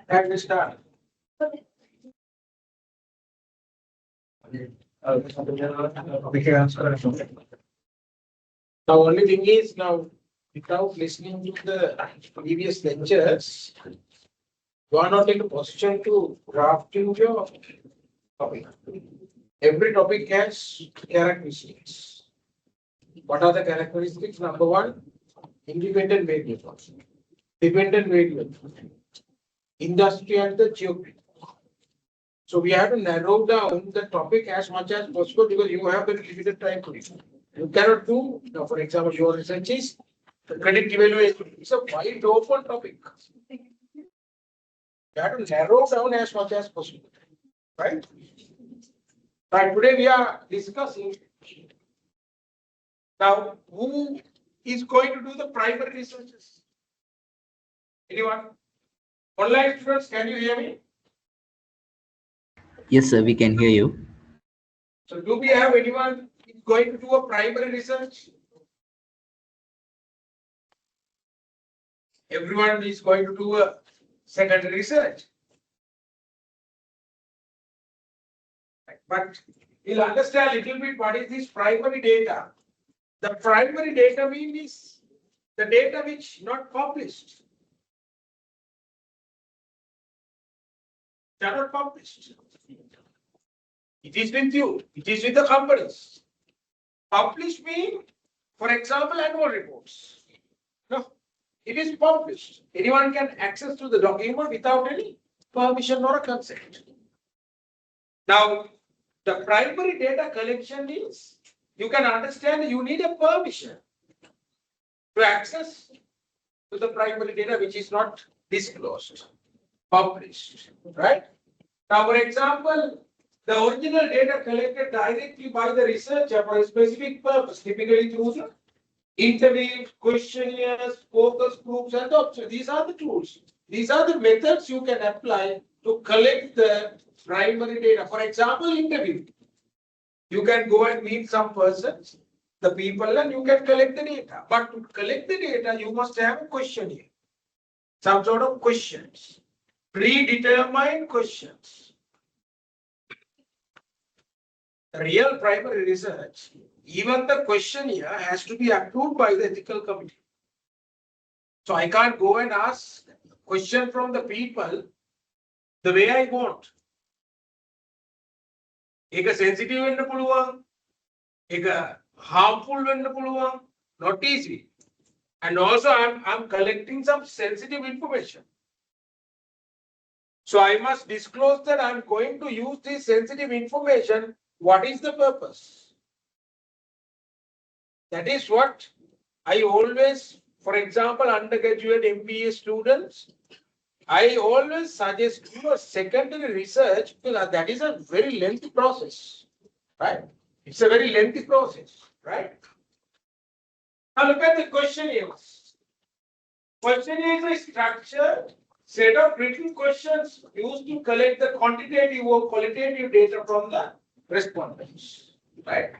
And start. Now, only thing is now, without listening to the previous lectures, you are not in a position to draft your topic. Every topic has characteristics. What are the characteristics? Number one, independent variable, dependent variable, industry and the geography. So we have to narrow down the topic as much as possible because you have very limited time to it. You cannot do, now for example, your research is the credit evaluation. It's a wide open topic. You have to narrow down as much as possible. Right? Right. Today we are discussing now who is going to do the primary researches. Anyone? Online students, can you hear me? Yes, sir, we can hear you. So do we have anyone going to do a primary research? Everyone is going to do a secondary research. But we'll understand a little bit what is this primary data. The primary data means the data which not published. They are not published. It is with you. It is with the companies. Published means, for example, annual reports. No, it is published. Anyone can access to the document without any permission or consent. Now, the primary data collection is, you can understand you need a permission to access to the primary data which is not disclosed, published, right? Now, for example, the original data collected directly by the researcher for a specific purpose, typically through the interviews, questionnaires, focus groups, and options. These are the tools. These are the methods you can apply to collect the primary data. For example, interview. You can go and meet some persons, the people, and you can collect the data. But to collect the data, you must have a questionnaire, some sort of questions, predetermined questions. The real primary research, even the questionnaire has to be approved by the ethical committee. So I can't go and ask question from the people the way I want. Eka sensitive wenna puluwan, eka harmful wenna puluwan, not easy. And also I'm collecting some sensitive information. So I must disclose that I'm going to use this sensitive information. What is the purpose? That is what I always, for example, undergraduate MBA students, I always suggest do a secondary research because that is a very lengthy process, right? It's a very lengthy process, right? Now look at the questionnaires. Questionnaire is a structured set of written questions used to collect the quantitative or qualitative data from the respondents, right?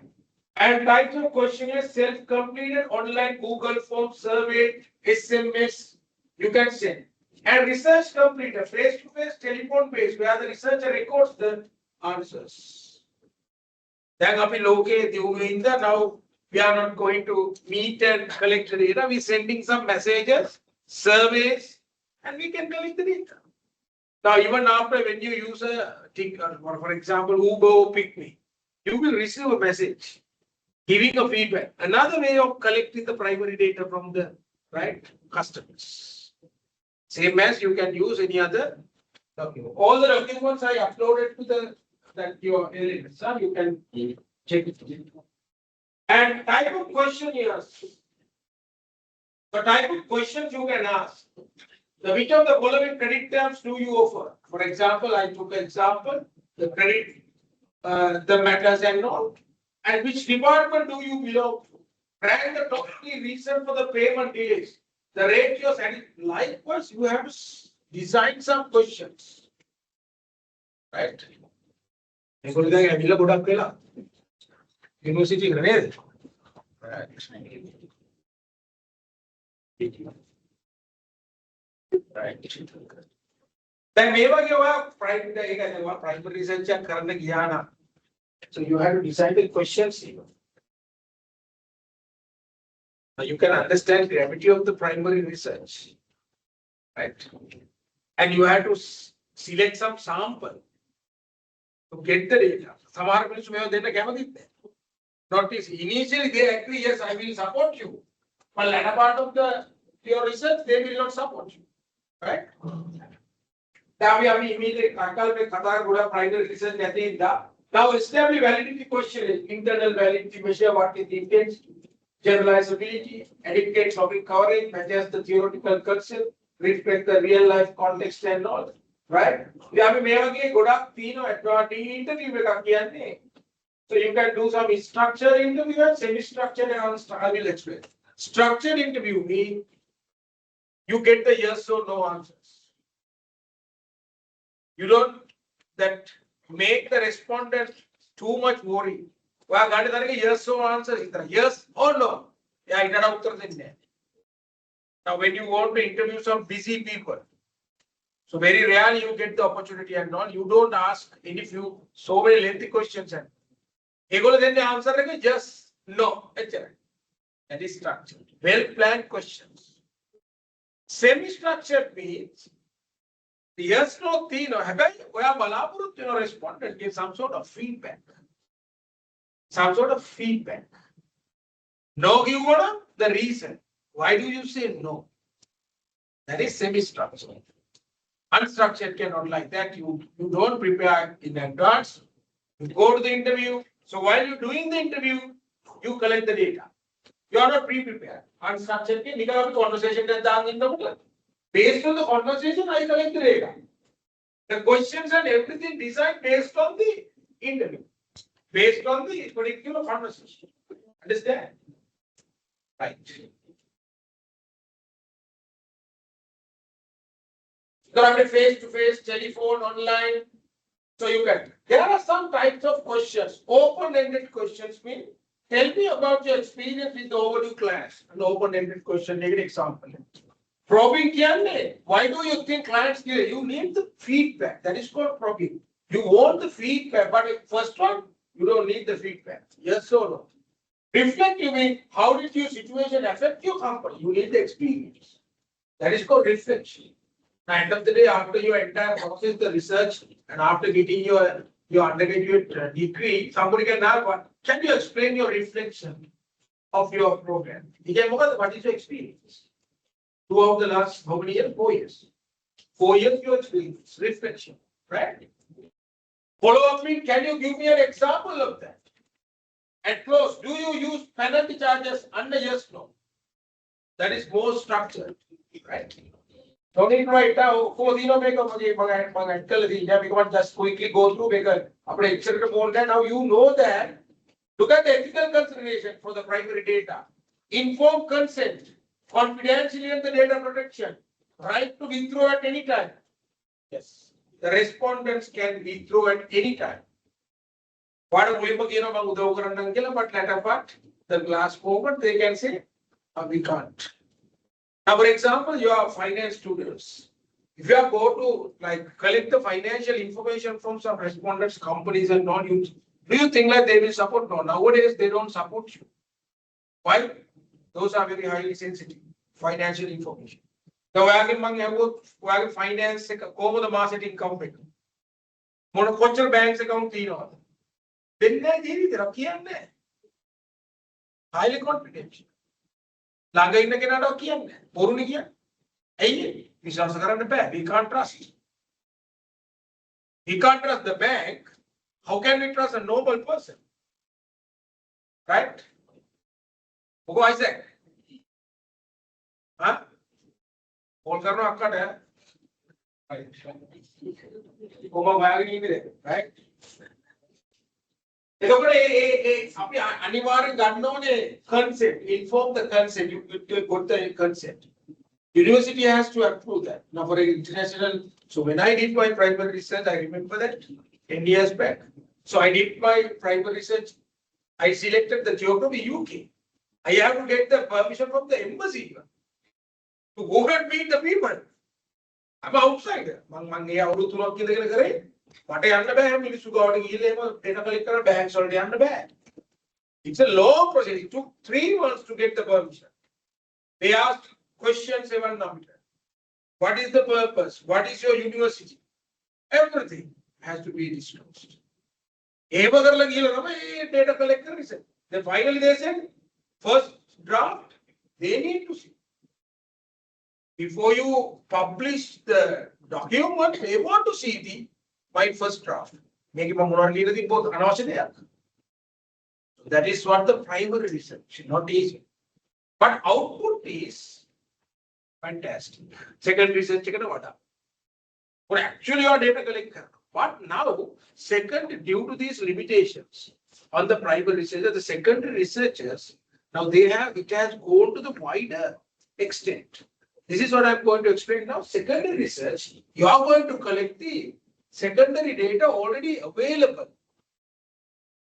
And types of questionnaires: self-completed, online, Google form, survey, SMS, you can send. And research completed, face-to-face, telephone-based, where the researcher records the answers. Then api loke diuginda, now we are not going to meet and collect the data. We are sending some messages, surveys, and we can collect the data. Now, even after when you use a ticket, for example, Uber or Pick Me, you will receive a message giving a feedback. Another way of collecting the primary data from the customers. Same as you can use any other document. All the documents I uploaded to your LMS, you can check it. And type of questionnaires. The type of questions you can ask. Which of the following credit terms do you offer? For example, I took an example, the credit, the matters and all. And which department do you belong to? Rank the top 3 reason for the payment delays. The ratios, and likewise, you have to design some questions. Right? University right? Right. Then primary research so you have to design the questions. You can understand gravity of the primary research, right? And you have to select some sample to get the data. Not initially they agree, yes, I will support you. But latter part of your research, they will not support you. Right? Now we immediately primary research. Now establish validity question, internal validity measure, what is the intent, generalizability, adequate topic coverage, matches the theoretical concept, reflect the real life context and all. Right? We have good up interview. So you can do some structured interview and semi-structured and I will explain. Structured interview means you get the yes or no answers. You don't that make the respondent too much worry. Yes or answer. Yes or no. Now when you want to interview some busy people, so very rarely you get the opportunity and all. You don't ask any few so many lengthy questions and then the answer is just no. That is structured. Well-planned questions. Semi-structured means yes, no, respondent give some sort of feedback. Some sort of feedback. No, give the reason. Why do you say no? That is semi-structured. Unstructured cannot like that. You don't prepare in advance. You go to the interview. So while you're doing the interview, you collect the data. You are not pre-prepared. Unstructured conversation. Based on the conversation, I collect the data. The questions and everything designed based on the interview. Based on the particular conversation. Understand? Right. So after face-to-face, telephone, online. So you can. There are some types of questions. Open-ended questions mean tell me about your experience with the overdue class. An open-ended question, take an example. Probing, why do you think clients here? You need the feedback. That is called probing. You want the feedback, but first one, you don't need the feedback. Yes or no? Reflective means how did your situation affect your company? You need the experience. That is called reflection. End of the day, after your entire process, the research, and after getting your undergraduate degree, somebody can ask, can you explain your reflection of your program? What is your experience? Throughout the last, how many years? 4 years. 4 years your experience, reflection, right? Follow-up means, can you give me an example of that? And close, do you use penalty charges under yes, no? That is more structured, right? Don't need right now. For the we can't just quickly go through because more than now you know that. Look at the ethical consideration for the primary data. Informed consent, confidentiality and the data protection, right to withdraw at any time. Yes, the respondents can withdraw at any time. What a but latter part, the last moment they can say, we can't. Now, for example, you are finance students. If you are go to collect the financial information from some respondents, companies and non-use, do you think like they will support? No. Nowadays, they don't support you. Why? Those are very highly sensitive. Financial information. Now, where finance, over the market income. Monoculture banks account, then they highly confidential. Lanka in the Canada, we can't trust. We can't trust the bank. How can we trust a noble person? Right? Who is that? Huh? All right? Consent, inform the consent, you got the consent. University has to approve that. Now for international, so when I did my primary research, I remember that 10 years back. So I did my primary research. I selected the geography UK. I have to get the permission from the embassy to go and meet the people. I'm an outsider. මං ඒ අවුරුදු 3ක් ඉඳගෙන කරේ. මට යන්න බෑ මිනිස්සු ගාවට ගිහිල්ලා එහෙම data collect කරලා banks වලට යන්න බෑ. It's a long process. It took 3 months to get the permission. They asked questions even now. What is the purpose? What is your university? Everything has to be disclosed. එහෙම කරලා ගිහලා තමයි data collect කරන්නේ. Then finally they said first draft they need to see. Before you publish the document, they want to see my first draft. That is what the primary research, not easy. But output is fantastic. Second research, but actually your data collector. But now, second, due to these limitations on the primary researcher, the secondary researchers, now it has gone to the wider extent. This is what I'm going to explain now. Secondary research, you are going to collect the secondary data already available.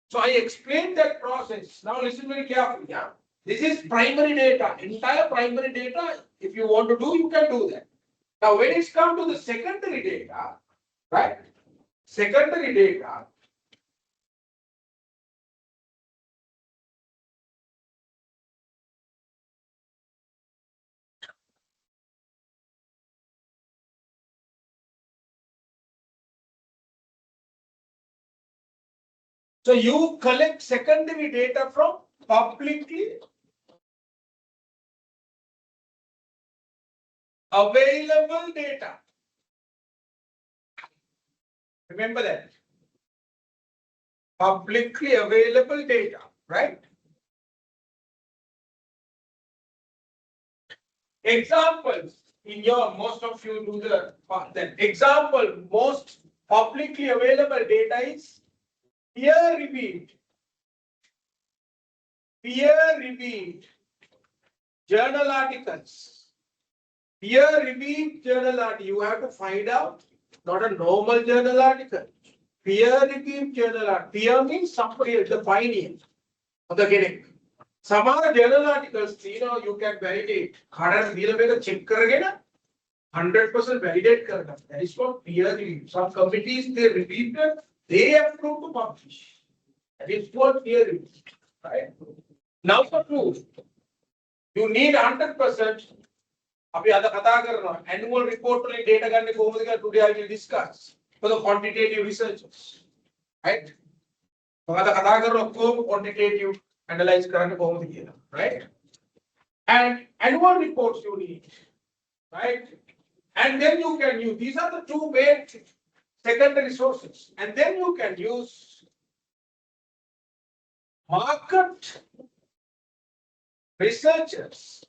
So I explained that process. Now listen very carefully. Yeah? This is primary data, entire primary data. If you want to do, you can do that. Now when it's come to the secondary data, right? Secondary data. So you collect secondary data from publicly available data. Remember that. Publicly available data, right? Examples in your, most of you do the example, most publicly available data is peer-reviewed journal articles. Peer-reviewed journal article. You have to find out, not a normal journal article. Peer-reviewed journal article. Peer means somebody else, the pioneer of the getting. Some other journal articles, you can validate. Check 100% validate. That is called peer review. Some committees, they reviewed it. They approve to publish. That is called peer review, right? Now for proof, you need 100%. Annual report data today I will discuss for the quantitative researchers, right? Quantitative analyze right? And annual reports you need, right? And then you can use, these are the two main secondary sources, and then you can use market researchers,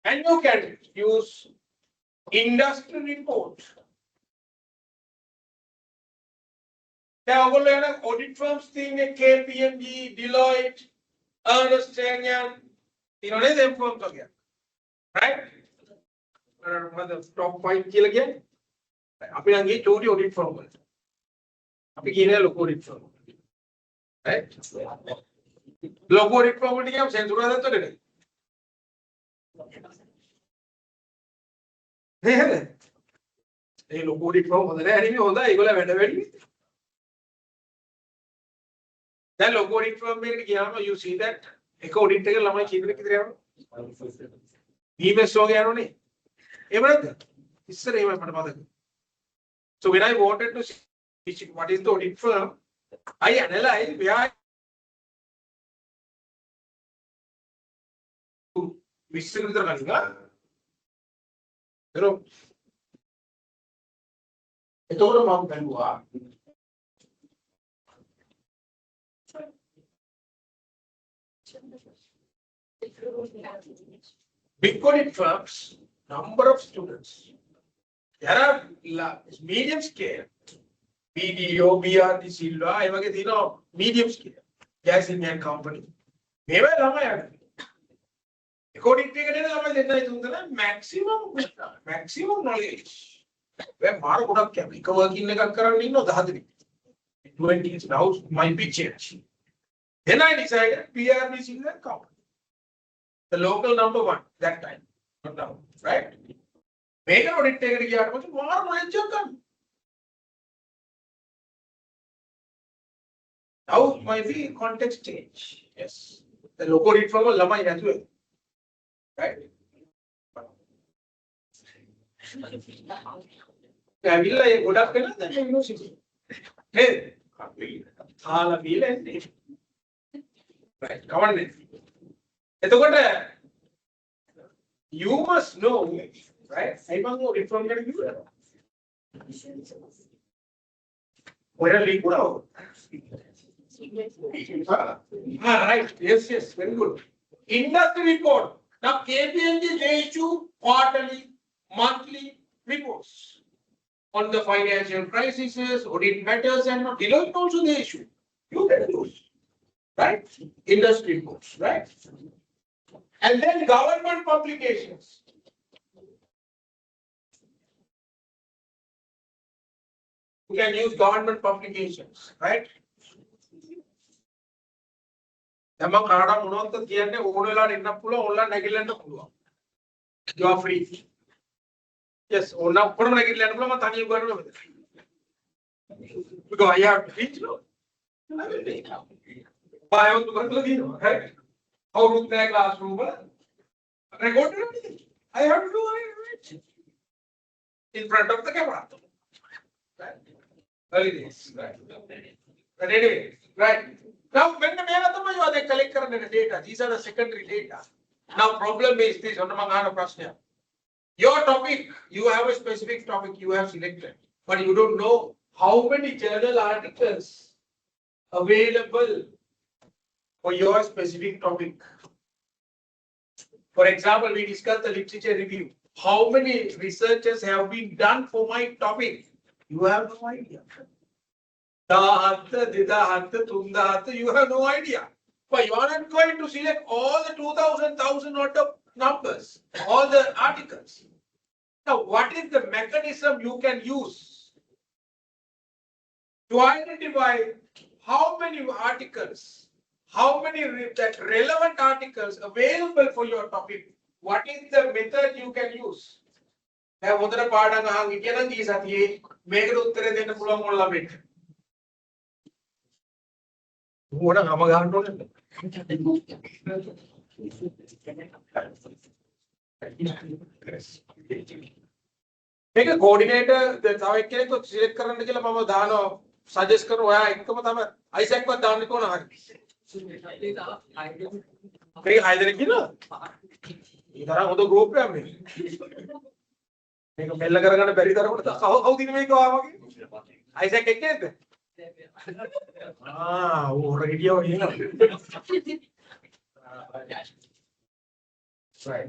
and you can use industry report. There are audit firms, KPMG, Deloitte, Ernst & Young, them firms again, right? The top 5 kill again. Api get told audit firm. Api kine local audit firm. Right? Local audit firm would have censor that today. Hey, local audit firm for the enemy on the equal event. That local audit firm, you see that. Echo audit take a lama children. He may so get on it. So when I wanted to see what is the audit firm, I analyze where big audit firms, number of students. There are medium scale, BDO, BRT, Silva, medium scale, gas Indian company. Maybe recording maximum knowledge. Where Mara would have kept working like a current no the 20s now might be changed. Then I decided PRBC is account. The local number one that time. Not now, right? Make a audit take a more knowledge. Now might be context change. Yes. The local read from a lama as well. Right? Good afternoon, then you know. Hey, right, come on. You must know, right? I want to inform you. Where are you? Right. Yes, very good. Industry report. Now, KPMG they issue quarterly, monthly reports on the financial crises, audit matters, and Deloitte also they issue. You can use, right? Industry reports, right? And then government publications. You can use government publications, right? You are free. Yes, because I have to teach you. I have to go to the right? How to the classroom? Record everything. I have to do it in front of the camera. Right? Early days. Right. But anyway, right. Now, when the they collect the data, these are the secondary data. Now, problem is this. Your topic, you have a specific topic you have selected, but you don't know how many journal articles available for your specific topic. For example, we discussed the literature review. How many researches have been done for my topic? You have no idea. You have no idea. But you are not going to select all the 2,000 of numbers, all the articles. Now, what is the mechanism you can use to identify how many articles, how many that relevant articles available for your topic? What is the method you can use? Make a coordinator that's how I can select current Mama Dano suggest Isaac but down the corner. Either the group. Make a Melagar and Berry. How did you make Isaac again? Radio. Right.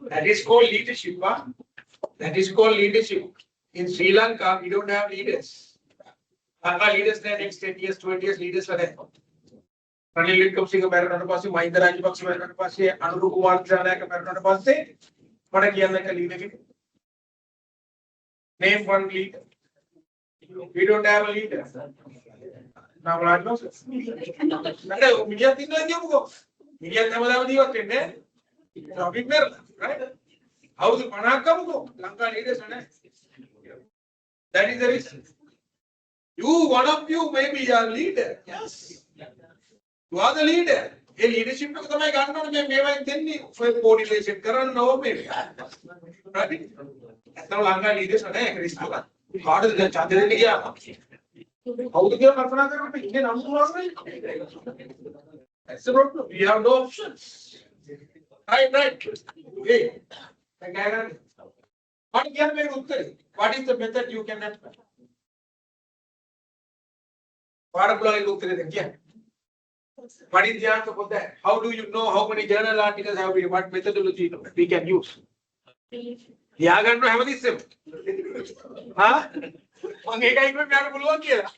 That is called leadership. That is called leadership. In Sri Lanka, we don't have leaders. Lanka leaders there next 10 years, 20 years, leaders are there. Ranil Wickremesinghe American Party, Mahinda Rajapaksa American Party, Anuruddha Kumar Dissanayake American Party. What a leader. Name one leader. We don't have a leader. Now, media topic right? How the Panaka go? Lanka leaders, that is the reason. You, one of you, may be a leader. Yes. You are the leader. A leadership to the Ghana may for coordination. Current no maybe. Right? Now Lanka leaders are there. How does the Chandra? How to give that's the problem. We have no options. Right. Okay. What is the method you can apply? What is the answer for that? How do you know how many journal articles have been? What methodology we can use? ලියා ගන්න හැමතිස්සෙම. හා? මම ඒකයි කිව්වේ මෙයාට පුළුවන් කියලා.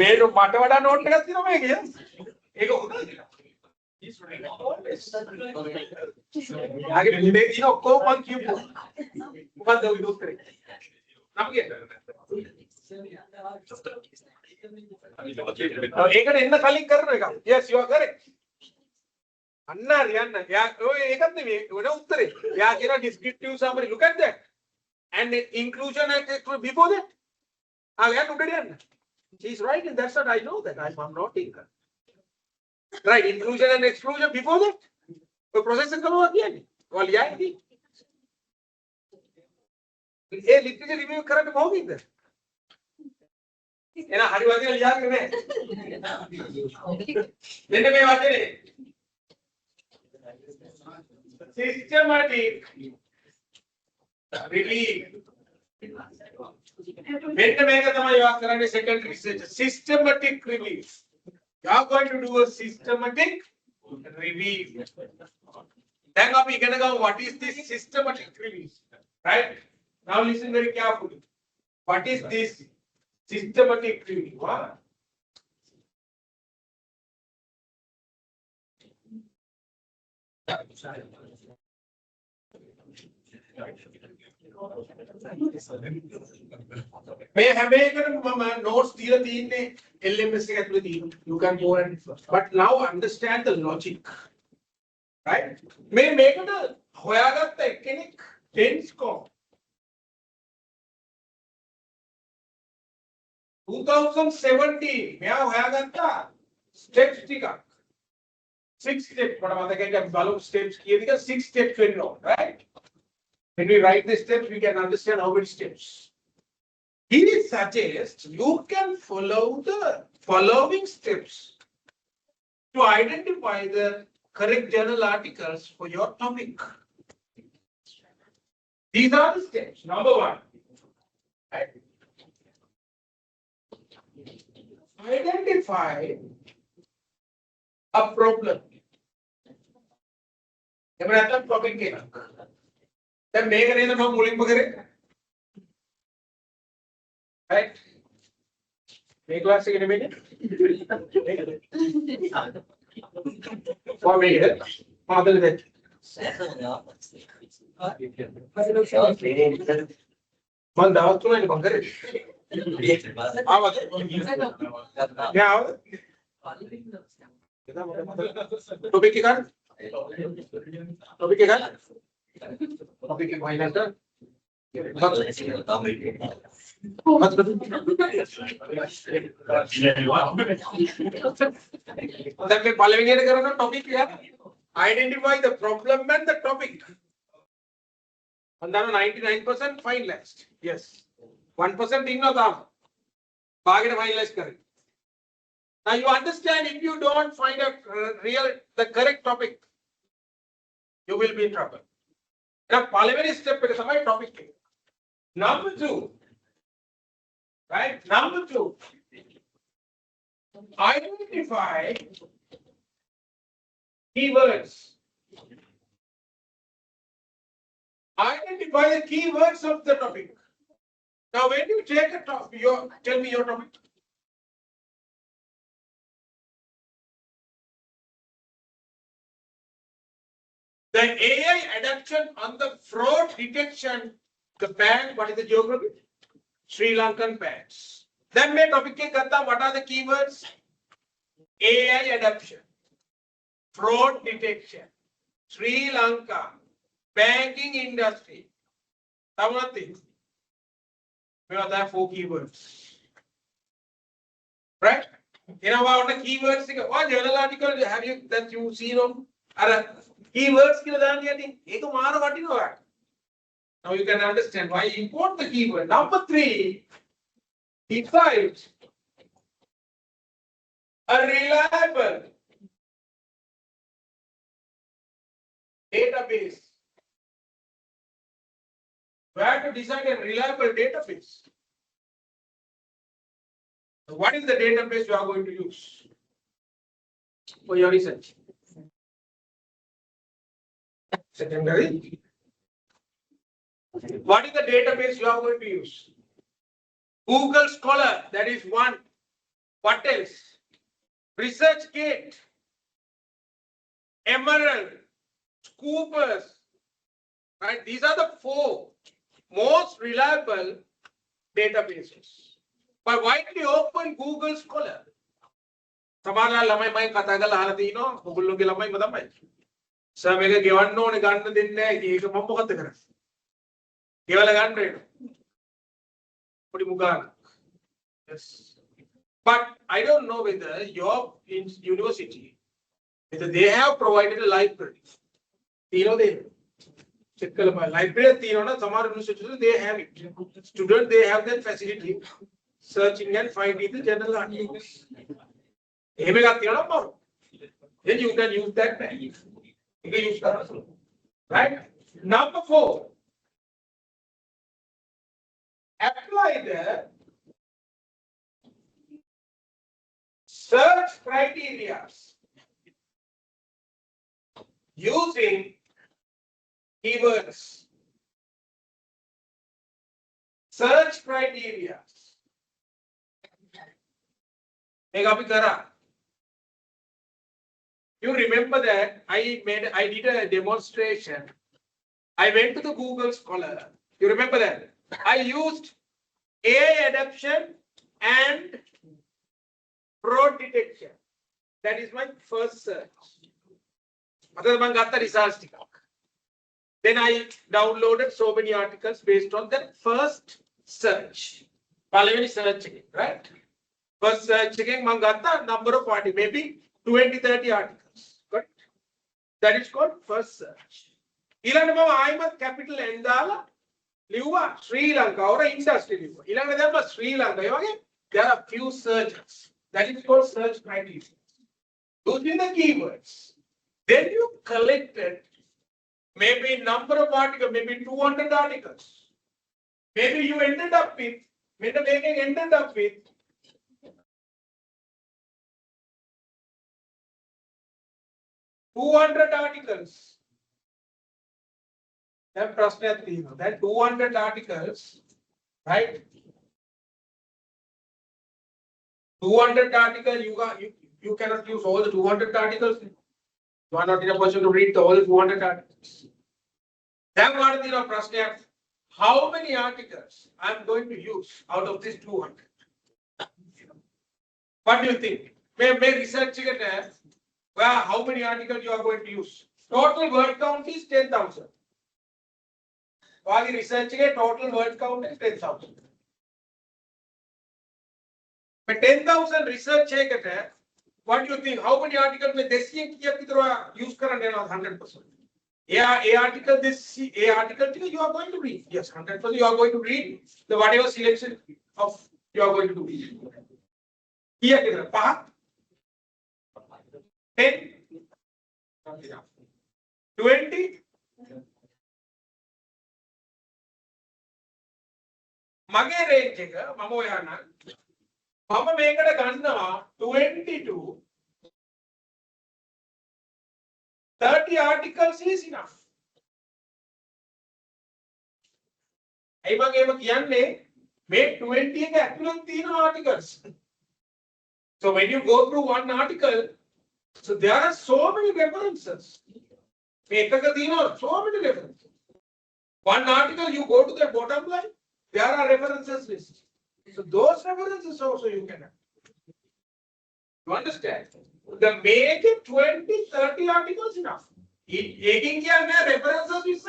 මේක මට වඩා නෝට් එකක් තියෙනවා මේකේ. ඒක හොඳයි. යාගේ පුතේ දින ඔක්කොම මං කියපුවා. මොකද්ද ඔය උත්තරේ? නම කියන්න. ඒකට එන්න කලින් කරන එක. Yes, you are correct. අන්න හරියන්න. යා ඔය ඒකත් නෙමෙයි. වෙන උත්තරේ. යා කියන descriptive summary. Look at that. And inclusion and before that. යා උඩට යන්න. She is right and that's what I know that I'm not incorrect. Right, inclusion and exclusion before that. The process is going again. Well, yeah, indeed. A literature review correct होगी इधर. है ना हरी बातें याद करने. लेने में बातें नहीं. Systematic relief. लेने में क्या तमाम याद करने second research. Systematic relief. You are going to do a systematic review. Then we can go, what is this systematic review? Right? Now listen very carefully. What is this systematic review? Huh? May have notes LMS you can go and but now understand the logic. Right? May make it a hoyagat technique tense ko 2017 මෙයා හොයාගත්තා steps ටිකක් 6 steps මට මතකයි අපි බලමු steps කීයද කියලා 6 steps වෙනවා right when we write the steps we can understand how many steps he suggests you can follow the following steps to identify the correct journal articles for your topic. These are the steps. Number 1. Right? Identify a problem. Topic then make an right? Make class in a minute. For me, father that. Man, दावत तो नहीं bunker है. आवाज़. क्या आवाज़? Topic क्या कर? Topic क्या कर? टॉपिक क्या भाई ना sir? Then we following it करो ना topic क्या? Identify the problem and the topic. अंदर 99% finalized. Yes. 1% in था. बाकी ने finalize करें. Now you understand if you don't find a the correct topic, you will be in trouble. Now following step पे समय topic के. Number 2. Right? Number 2. Identify keywords. Identify the keywords of the topic. Now, when you take a topic, tell me your topic. The AI adaptation on the fraud detection, the bank, what is the geography? Sri Lankan banks. Then my topic what are the keywords? AI adoption, fraud detection, Sri Lanka, banking industry. Things. We have 4 keywords. Right? You know what the keywords? What journal article have you that you seen on? Keywords now you can understand why import the keyword. Number 3. Decide a reliable database. Where to decide a reliable database? What is the database you are going to use for your research? Secondary. What is the database you are going to use? Google Scholar, that is one. What else? ResearchGate, Emerald, Scoopers, right? These are the 4 most reliable databases. But why did you open Google Scholar? සමහරවල් ළමයි මම කතා කරලා අහලා තිනවා ඔයගොල්ලෝගේ ළමයිම තමයි. Sir මේක ගෙවන්න ඕනේ ගන්න දෙන්නේ නැහැ. ඒක මම මොකද කරන්නේ? ගෙවලා ගන්න වෙනවා. පොඩි මුගාන. Yes. But I don't know whether your university, whether they have provided a library. You know they check කළා library තියෙනවා නම් සමහර universities they have it. Students they have that facility searching and finding the journal articles. එහෙම එකක් තියෙනවා නම් then you can use that back. You can use that. Right? Number 4. Apply the search criteria using keywords. Search criteria. මේක අපි කරා. You remember that I did a demonstration. I went to the Google Scholar. You remember that? I used AI adaptation and fraud detection. That is my first search. Then I downloaded so many articles based on that first search. Right? First search again, number of articles, maybe 20-30 articles. Correct? That is called first search. I'm a capital Endala, Liva, Sri Lanka, or industry. Sri Lanka. There are few searches. That is called search criteria. Those are the keywords. Then you collected maybe number of articles, maybe 200 articles. Maybe you ended up with 200 articles. Then that 200 articles, right? 200 articles, you cannot use all the 200 articles. You are not in a position to read all 200 articles. Then what is the question? How many articles I am going to use out of this 200? What do you think? May research it as well, how many articles you are going to use? Total word count is 10,000. While researching a total word count is 10,000. But 10,000 research what do you think? How many articles may this use 100%? A article you are going to read. Yes, 100% you are going to read the whatever selection of you are going to do. Here path 10, 20. මගේ Range එක මම ඔයාන මම මේකට ගන්නවා 20 to 30 articles is enough. ඇයි මම එහෙම කියන්නේ මේ 20 එක ඇතුළත තියෙන articles. So when you go through one article, so there are so many references. So many references. One article, you go to the bottom line, there are references list. So those references also you can have. You understand? The make it 20-30 articles enough. Taking care of references is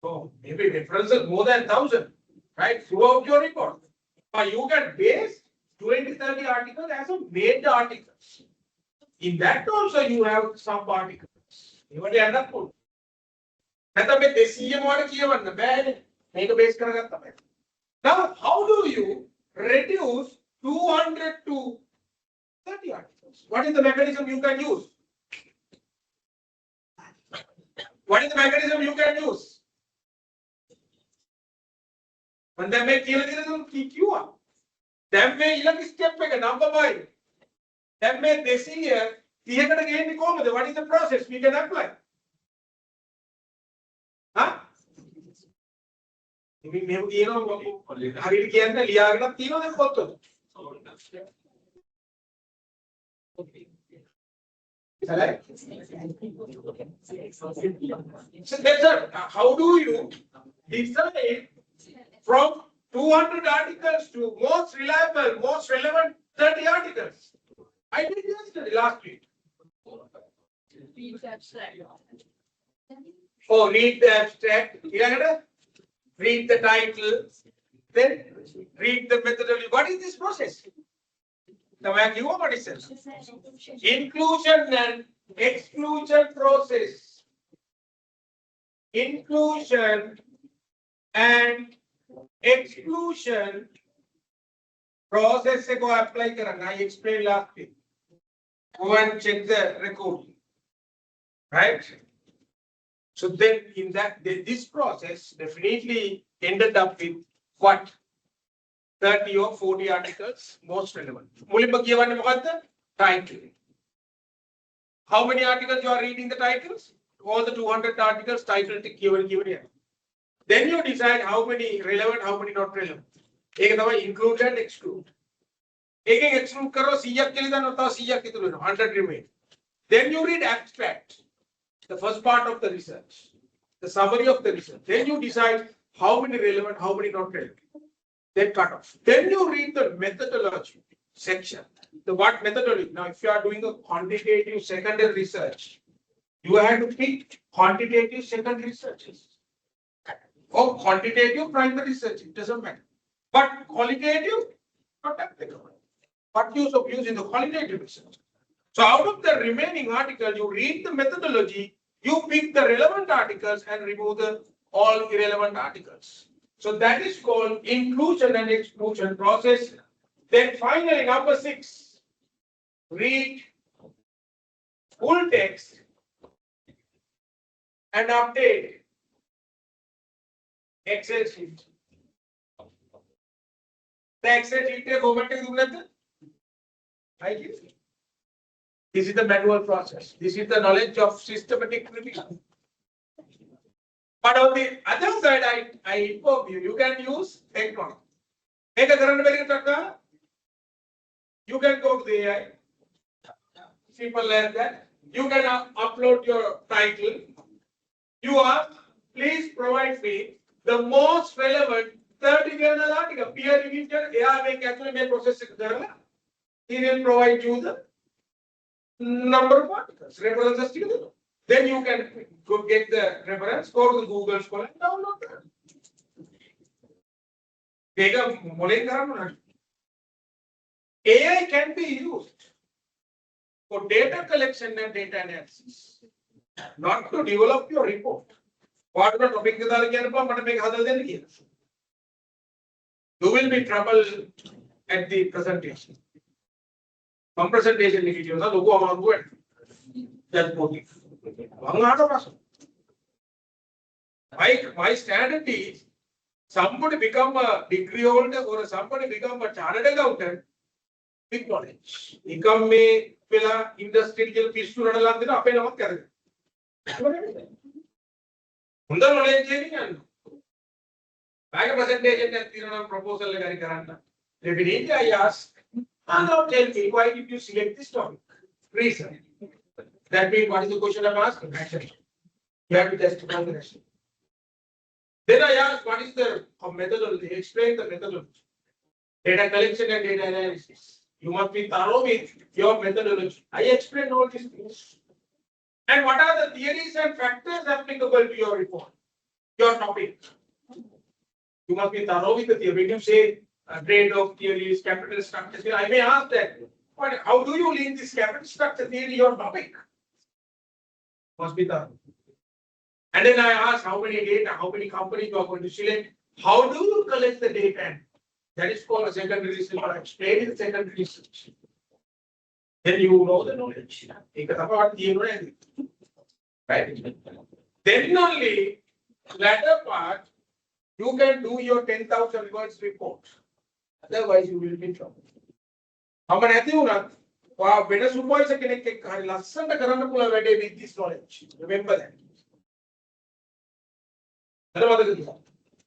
so maybe references more than 1,000, right? Throughout your report. But you can base 20-30 articles as a major articles. In that also you have some articles. You want to end up full. Now, how do you reduce 200 to 30 articles? What is the mechanism you can use? What is the mechanism you can use? When they make you up. Then may step number 5. Then may this year What is the process we can apply? Huh? So that's how do you decide from 200 articles to most reliable, most relevant 30 articles? I did yesterday, last week. Oh, read the abstract, read the title, then read the methodology. What is this process? What is it? Inclusion and exclusion process. Inclusion and exclusion process se go apply karana. I explained last week. Go and check the record. Right? So then in that this process definitely ended up with what? 30 or 40 articles most relevant. Title. How many articles you are reading the titles? All the 200 articles titled given here. Then you decide how many relevant, how many not relevant. Include and exclude. Exclude 100 remain. Then you read abstract, the first part of the research, the summary of the research. Then you decide how many relevant, how many not relevant. Then cut off. Then you read the methodology section. The what methodology? Now, if you are doing a quantitative secondary research, you have to pick quantitative secondary researches or quantitative primary research. It doesn't matter. But qualitative, not applicable. What use in the qualitative research? So, out of the remaining articles, you read the methodology, you pick the relevant articles and remove the all irrelevant articles. So that is called inclusion and exclusion process. Then finally, number 6, read full text and update Excel sheet. The Excel sheet this is the manual process. This is the knowledge of systematic revision. But on the other side, I inform you, you can use electronic. You can go to the AI. Simple like that. You can upload your title. You ask, please provide me the most relevant 30 journal article. Peer reviewed AI make actually make process. He will provide you the number of articles, references. Then you can go get the reference, go to the Google Scholar and download that. AI can be used for data collection and data analysis, not to develop your report. What the topic you will be trouble at the presentation. Some presentation that's motive. My standard is somebody become a degree holder or somebody become a chartered accountant with knowledge. Become me industrial piece to run along the up and out. Back a presentation that proposal. Definitely, I ask, and now tell me why did you select this topic? Reason. That means what is the question I'm asking? You have to testify the question. Then I ask, what is the methodology? Explain the methodology. Data collection and data analysis. You must be thorough with your methodology. I explain all these things. And what are the theories and factors applicable to your report, your topic? You must be thorough with the theory. When you say trade-off theories, capital structure, I may ask that. But how do you link this capital structure theory to your topic? Must be thorough. And then I ask how many data, how many companies you are going to select. How do you collect the data? That is called a secondary research. I explain the secondary research. Then you know the knowledge. Right? Then only latter part you can do your 10,000 words report. Otherwise you will be in trouble. Wow, better supervisor can listen to current with this knowledge. Remember that.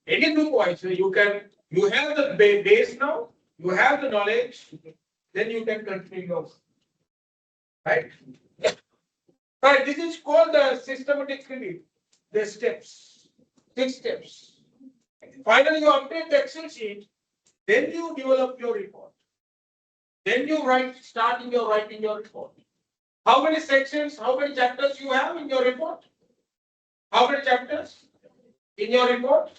Any supervisor, you have the base now, you have the knowledge, then you can continue your right. Right, this is called the systematic review. The steps, 6 steps. Finally, you update the Excel sheet, then you develop your report. Then you writing your report. How many sections, how many chapters you have in your report? How many chapters in your report?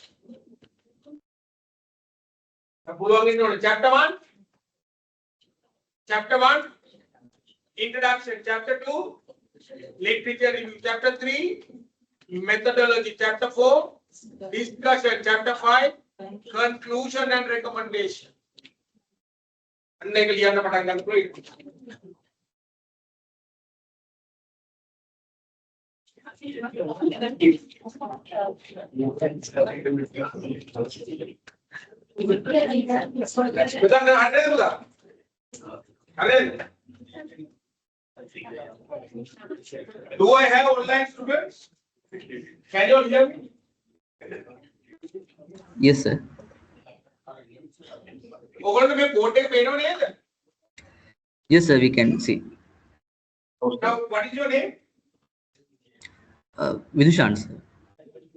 Chapter 1. Chapter 1, introduction. Chapter 2, literature review. Chapter 3, methodology. Chapter 4, discussion. Chapter 5, conclusion and recommendation. Do I have online students? Can you hear me? Yes, sir. Yes, sir, we can see. Now, what is your name? Vidushan, sir.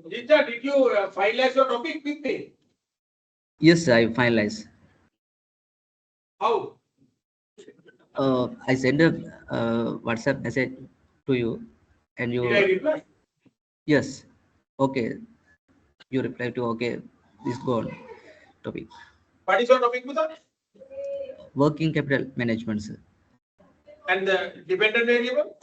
Did you finalize your topic with me? Yes, sir, I finalized. How? I sent a WhatsApp message to you, and you. Did I reply? Yes. Okay. You reply to okay. This go on topic. What is your topic, Buddha? Working capital management, sir. And the dependent variable?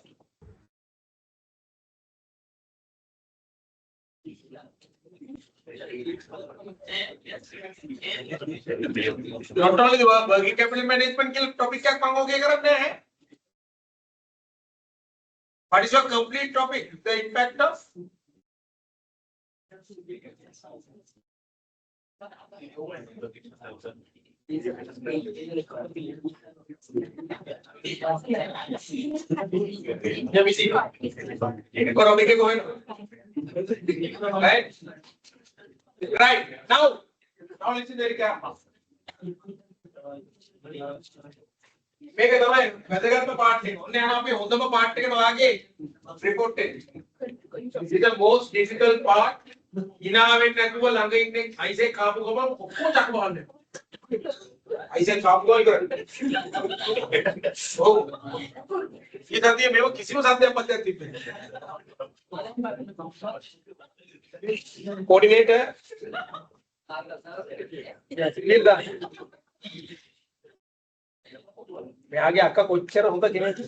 Not only the working capital management के topic क्या मांगोगे अगर हमने है? What is your complete topic? The impact of right? Right. Now listen very carefully. මේක තමයි වැදගත්ම part එක. ඔන්න යනවා අපි හොඳම part එකට වාගේ report එක. This is the most difficult part. ඉනාවෙන් නැතුව ළඟ ඉන්නේ අයිසේ කාපු ගමන් ඔක්කොම චක් වහන්න. අයිසේ කාපු ගමන් ඉවරයි. ඔව්. ඊටදී මේව කිසිම සද්දයක් පස්සෙන් තිබ්බේ නැහැ. Coordinator. නිර්දාන. මෙයාගේ අක්කා කොච්චර හොඳ කෙනෙක්ද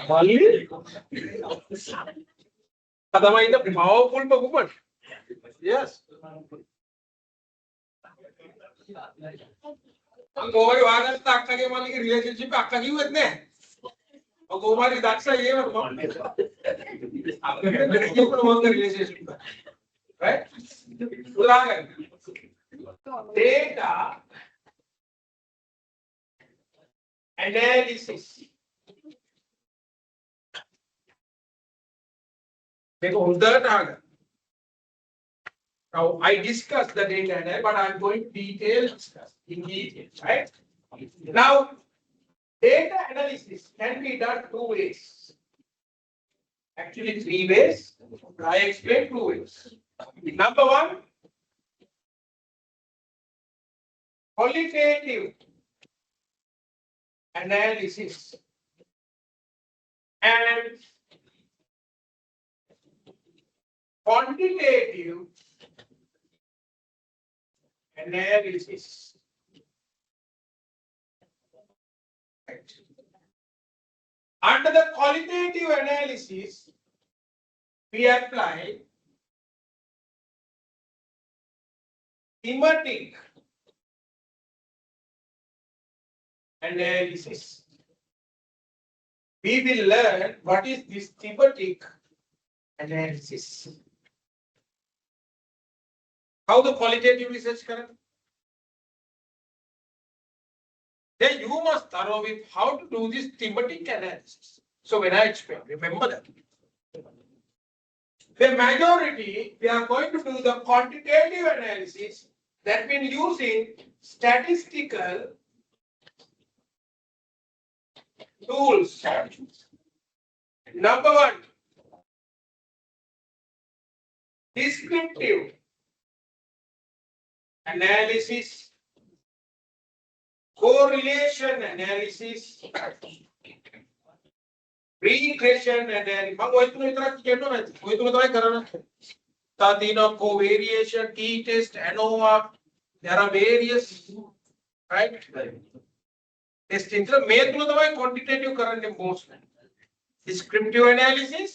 මල්ලි තමයි ඉන්න powerful woman yes මම කොහොමද වාගත්ත අක්කගේ මල්ලිගේ රිලේෂන්ෂිප් අක්කා කිව්වෙත් නෑ මම කොහොමද දක්ෂයි ඒවට මම අක්කගේ මොකද රිලේෂන්ෂිප් right උදාහරණ data analysis. Now I discussed the data analysis, but I'm going to discuss in detail, right? Now, data analysis can be done 2 ways. Actually, 3 ways. I explain 2 ways. Number 1, qualitative analysis and quantitative analysis. Right. Under the qualitative analysis, we apply thematic analysis. We will learn what is this thematic analysis. How the qualitative research current? then you must thorough with how to do this thematic analysis. So when I explain, remember that. The majority, we are going to do the quantitative analysis. That means using statistical tools. Number one, descriptive analysis, correlation analysis, regression analysis. මම ඔය තුන විතරක් කියනවා නැති. ඔය තුන තමයි කරන්නේ. තා තියෙනවා covariation, t-test, ANOVA. There are various, right? Testing. So මේ තුන තමයි quantitative කරන්නේ most. Descriptive analysis,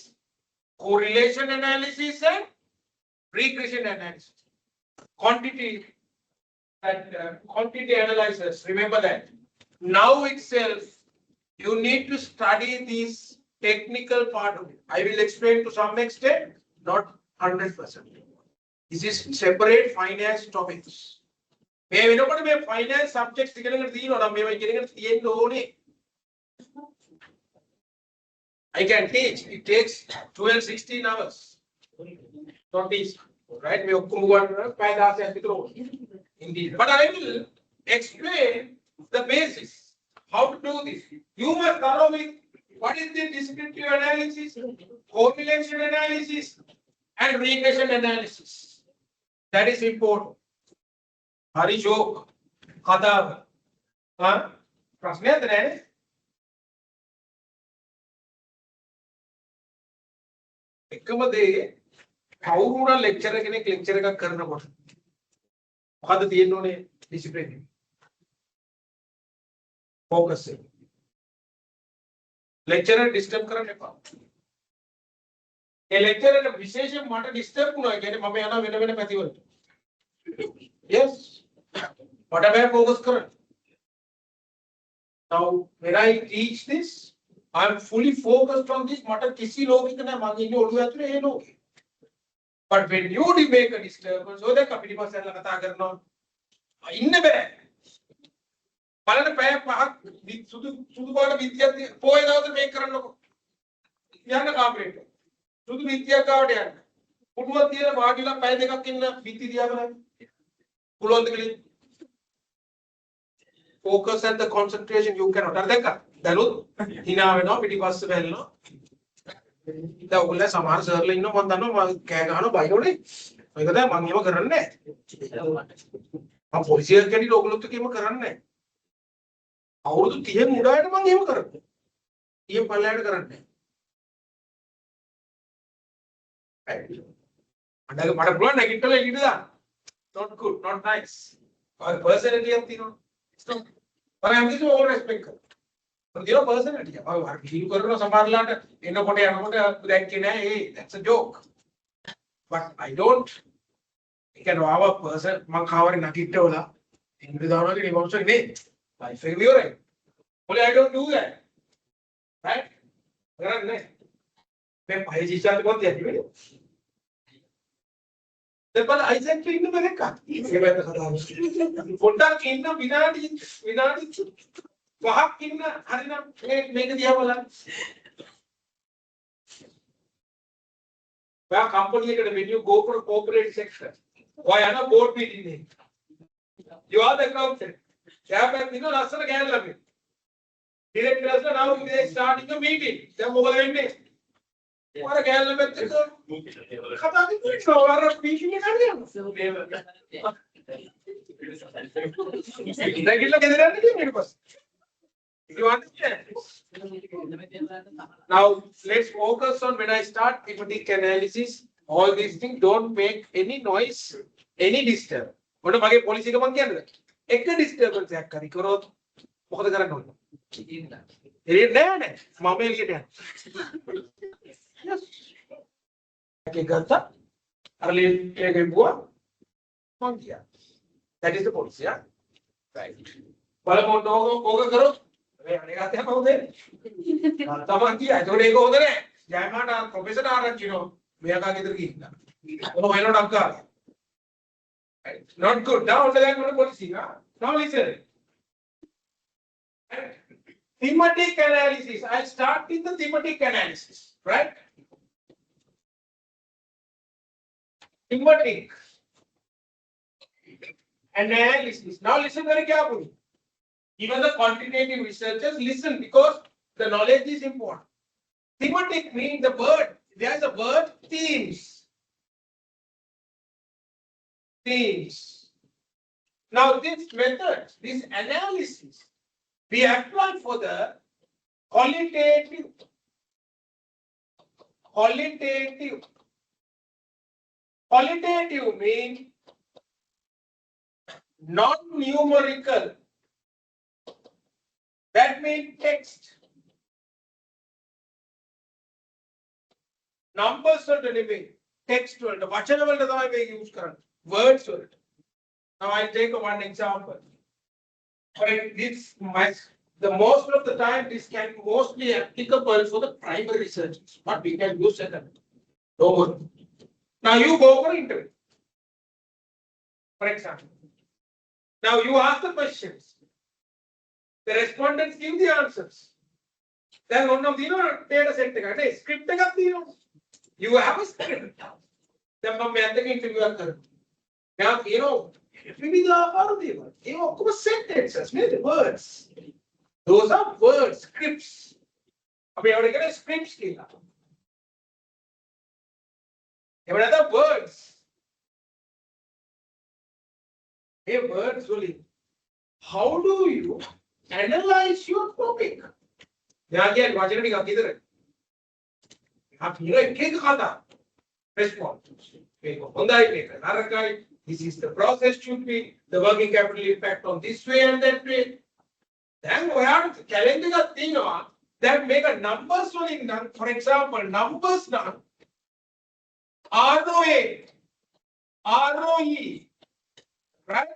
correlation analysis, and regression analysis. Quantity analysis. Remember that. Now itself, you need to study this technical part of it. I will explain to some extent, not 100%. This is separate finance topics. මේ වෙනකොට මේ finance subjects ඉගෙනගෙන තියෙනවා නම් මේවා ඉගෙනගෙන තියෙන්න ඕනේ. I can teach. It takes 12-16 hours. Not easy. Right? මේ ඔක්කොම ගන්න පැය 16ක් විතර ඕනේ. Indeed. But I will explain the basis. How to do this? You must follow with what is the descriptive analysis, correlation analysis, and regression analysis. That is important. Hari joke, katav. Huh? ප්‍රශ්නයක් නැහැ. එකම දේ කවුරුනා lecture කෙනෙක් lecture එකක් කරනකොට මොකද්ද තියෙන්න ඕනේ ඩිසිප්ලින් focus එක. lecturer disturb කරන්න එපා. ඒ lecturer එක විශේෂයෙන් මට disturb වුණා කියන්නේ මම යනවා වෙන වෙන පැතිවලට. Yes. What am I focus කරන්නේ? Now when I teach this, I am fully focused on this. මට කිසි ලෝකික නැහැ මම ඉන්නේ ඔළුව ඇතුලේ ඒ ලෝකේ. But when you make a disturbance, so that අපිට පස්සෙන් කතා කරනවා. ඉන්න බෑ. බලන්න පැය පහක් සුදු පාට විද්‍යාව පොයේ දවසේ මේක කරන්නකො. යන්න කාමරේට. සුදු විද්‍යාව ගාවට යන්න. පුටුවක් තියලා වාඩිලා පැය දෙකක් ඉන්න විත්ති දිහා බලන්න. පුළුවන්ද කියලා? Focus and the concentration you cannot. අර දැක්කා? දැනුත් hina වෙනවා පිටිපස්ස බැලනවා. දැන් ඔයගොල්ලෝ සමහර සර්ලා ඉන්නවා මම දන්නවා මම කෑ ගහනවා බයිනෝනේ. මේක දැන් මම එහෙම කරන්නේ නැහැ. මම පොලිසියට කැඩිලා ඔයගොල්ලොත් එහෙම කරන්නේ නැහැ. අවුරුදු 30 මුඩායට මම එහෙම කරන්නේ. 30 පල්ලයට කරන්නේ නැහැ. අඬක මට පුළුවන් නැගිටලා එළියට දාන්න. Not good, not nice. our personality එකක් තියෙනවා. but I am giving all respect කරනවා. you know personality. අර feel කරන සමහරලාට එනකොට යනකොට දැක්කේ නැහැ. hey that's a joke. but I don't. ඒ කියන්නේ ආව person මම කාවරේ නැගිටවලා ඉංග්‍රීසි දානවා කියන ඉමෝෂන් නේ. life එක ඉවරයි. only I don't do that. right? කරන්නේ. මේ පහේ ජීවිතය කොහොමද යන්නේ? දෙපළ අයිසෙක්ට ඉන්න බැලක. ඒක වැද්ද කතාවක්. පොඩ්ඩක් ඉන්න විනාඩි 5ක් ඉන්න හරිනම් මේක දිහා බලන්න. ඔයා කම්පැනි එකට when you go for corporate sector. ඔයා යන board meeting එක. You are the accountant. chairman දින ලස්සන ගෑනු ළමයි. directors now they starting a meeting. දැන් මොකද වෙන්නේ? ඔයාලා ගෑනු ළමයිත් එක්ක කතා කරනවා. ඔයාලා meeting එක ගන්න යනවා. නැගිටලා ගෙදර යන්න කියන්නේ ඊට පස්සේ. You understand? Now let's focus on when I start thematic analysis. All these things don't make any noise, any disturb. මොන මගේ පොලිසි එක මං කියන්නේ. එක disturbance එකක් හරි කරොත් මොකද කරන්න ඕනේ? එළියට නෑ මම එළියට යනවා. Yes. Okay, ගත්තා. අර ලේට් එක ගෙවුවා. මං ගියා. That is the policy, yeah? Right. බලමු ඕක කරොත් මේ අනේ ගත්තේ කොහොමද? තමන් කියා. ඒකට ඒක හොඳ නෑ. ජයමාට ප්‍රොෆෙසර් ආරංචි නෝ. මෙයාගේ ගෙදර ගිහින්. ඔන්න වෙනවට අක්කා. Right. Not good. Now understand what policy, huh? Now listen. Right? Thematic analysis. I'll start with the thematic analysis, right? Thematic analysis. Now listen very carefully. Even the quantitative researchers listen because the knowledge is important. Thematic means the word. There's a word themes. Themes. Now this method, this analysis, we apply for the qualitative. Qualitative means non-numerical. That means text. Numbers or text word. Vachana word තමයි use කරන්නේ. Words word. Now I take one example. But this the most of the time this can be mostly applicable for the primary research, but we can use second. Don't worry. Now you go for interview. For example. Now you ask the questions. The respondents give the answers. Then one of the data set script you have a script. Then interview. Now sentences, words. Those are words, scripts. Scripts. Another words. Hey, words only. How do you analyze your topic? Again, response. This is the process should be the working capital impact on this way and that way. Then we have to challenge the thing that make a numbers only done. For example, numbers done. ROA, ROE, right?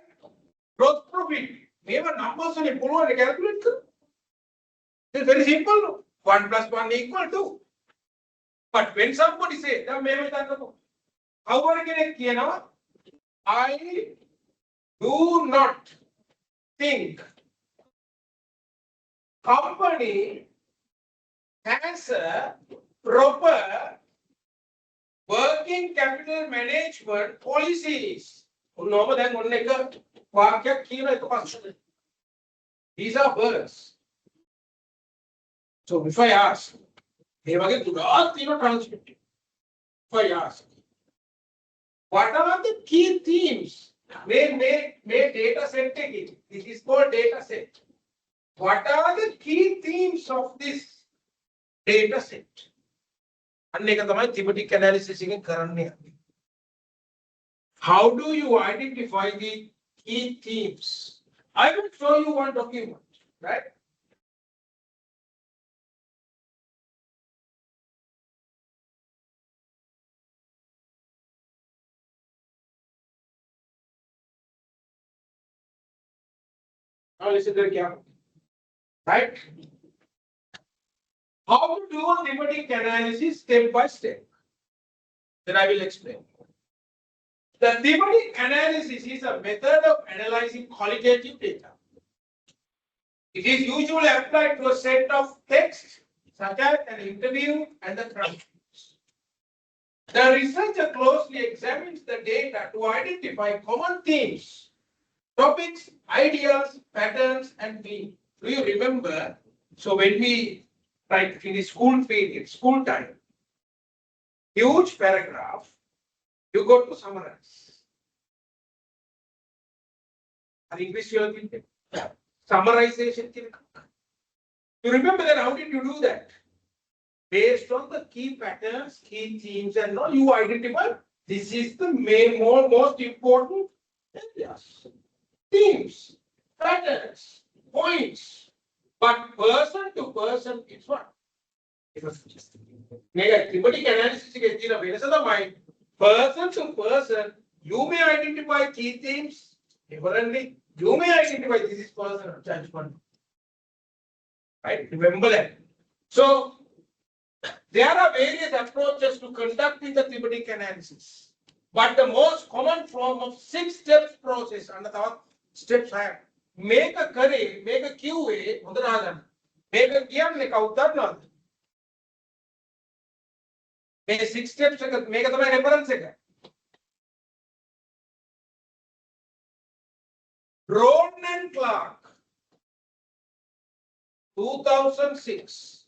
Gross profit. We have a numbers only pull and calculate. It's very simple. 1 plus 1 equal 2. But when somebody say, how I do not think company has a proper working capital management policies. These are words. So if I ask, if I ask, what are the key themes? May data set take. This is called data set. What are the key themes of this data set? Thematic analysis. How do you identify the key themes? I will show you one document, right? Now listen very carefully. Right? How to do a thematic analysis step by step? Then I will explain. The thematic analysis is a method of analyzing qualitative data. It is usually applied to a set of text, such as an interview and the transcripts. The researcher closely examines the data to identify common themes, topics, ideas, patterns, and themes. Do you remember? So when we write in the school period, school time, huge paragraph, you got to summarize. In English, you have summarization. You remember that? How did you do that? Based on the key patterns, key themes, and all, you identify this is the most important areas. Themes, patterns, points. But person to person, it's what? It was just thematic analysis is the mind. Person to person, you may identify key themes. Differently, you may identify this is personal judgment. Right? Remember that. So there are various approaches to conducting the thematic analysis. But the most common form of 6 steps process, and the steps I have මේක කරේ මේක කිව්වේ හොඳට අහගන්න. මේක කියන්නේ කවුද දන්නවද? මේ 6 steps එක මේක තමයි reference එක. Brown and Clark 2006.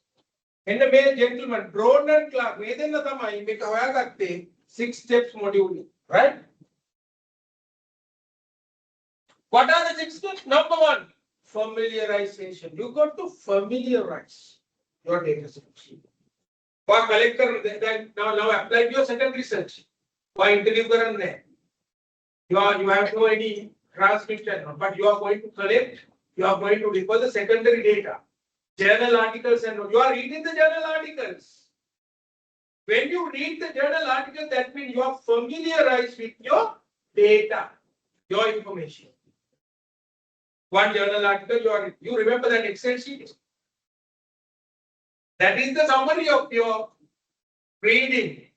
එන්න මේ gentleman Brown and Clark මේ දෙන්න තමයි මේක හොයාගත්තේ 6 steps module එක. Right? What are the 6 steps? Number 1, familiarization. You got to familiarize your data sets. For collector, then now apply to your second research. For interview karanne, you have no any transmission, but you are going to collect. You are going to refer the secondary data, journal articles, and you are reading the journal articles. When you read the journal article, that means you are familiarized with your data, your information. One journal article, you remember that Excel sheet? That is the summary of your reading.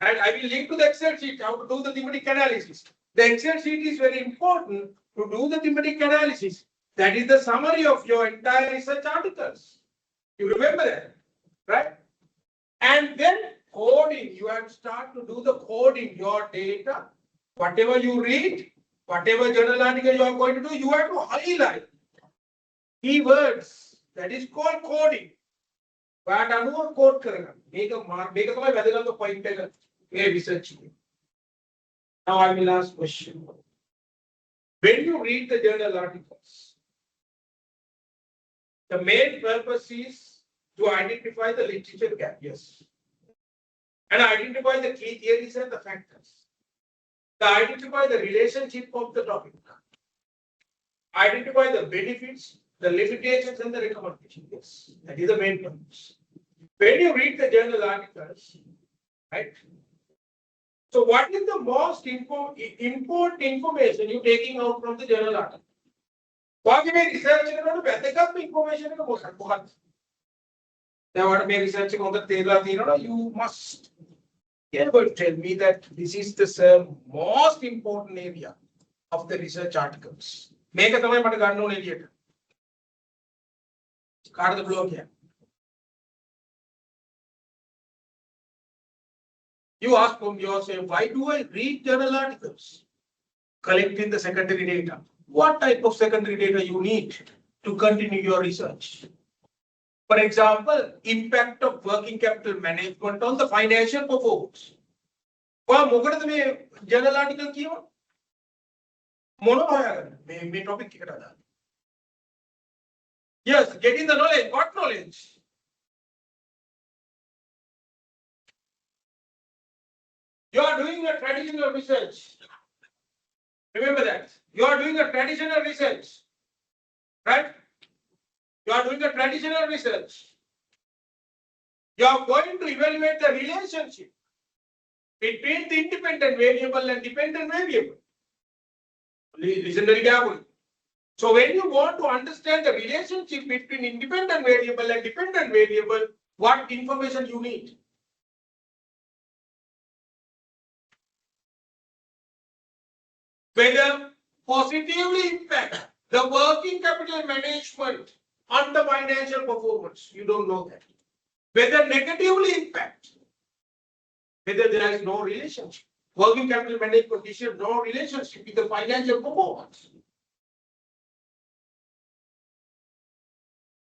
And I will link to the Excel sheet, how to do the thematic analysis. The Excel sheet is very important to do the thematic analysis. That is the summary of your entire research articles. You remember that, right? And then coding, you have to start to do the coding, your data. Whatever you read, whatever journal article you are going to do, you have to highlight keywords. That is called coding. But I know code karanga. Make a තමයි වැදගත් point එක මේ research එකේ. Now I will ask question. When you read the journal articles, the main purpose is to identify the literature gap, yes, and identify the key theories and the factors. To identify the relationship of the topic, identify the benefits, the limitations, and the recommendations. Yes, that is the main purpose. When you read the journal articles, right? So, what is the most important information you taking out from the journal article? Wagi me research කරනකොට වැදගත් information එක මොකක්ද? දැන් මේ research එක හොඳට තේරලා තියෙනවා, you must be able to tell me that this is the most important area of the research articles. මේක තමයි මට ගන්න ඕනේ එළියට. කාටද blog එක? You ask from yourself, why do I read journal articles? Collecting the secondary data. What type of secondary data you need to continue your research? For example, impact of working capital management on the financial performance. මොකටද මේ journal article කියව? මොනවා හොයාගන්න? මේ topic එකට අදාළ. Yes, getting the knowledge. What knowledge? You are doing a traditional research. Remember that. You are doing a traditional research. Right? You are doing a traditional research. You are going to evaluate the relationship between the independent variable and dependent variable. Listen very carefully. So when you want to understand the relationship between independent variable and dependent variable, what information you need? Whether positively impact the working capital management on the financial performance, you don't know that. Whether negatively impact, whether there is no relationship. Working capital management issue, no relationship with the financial performance.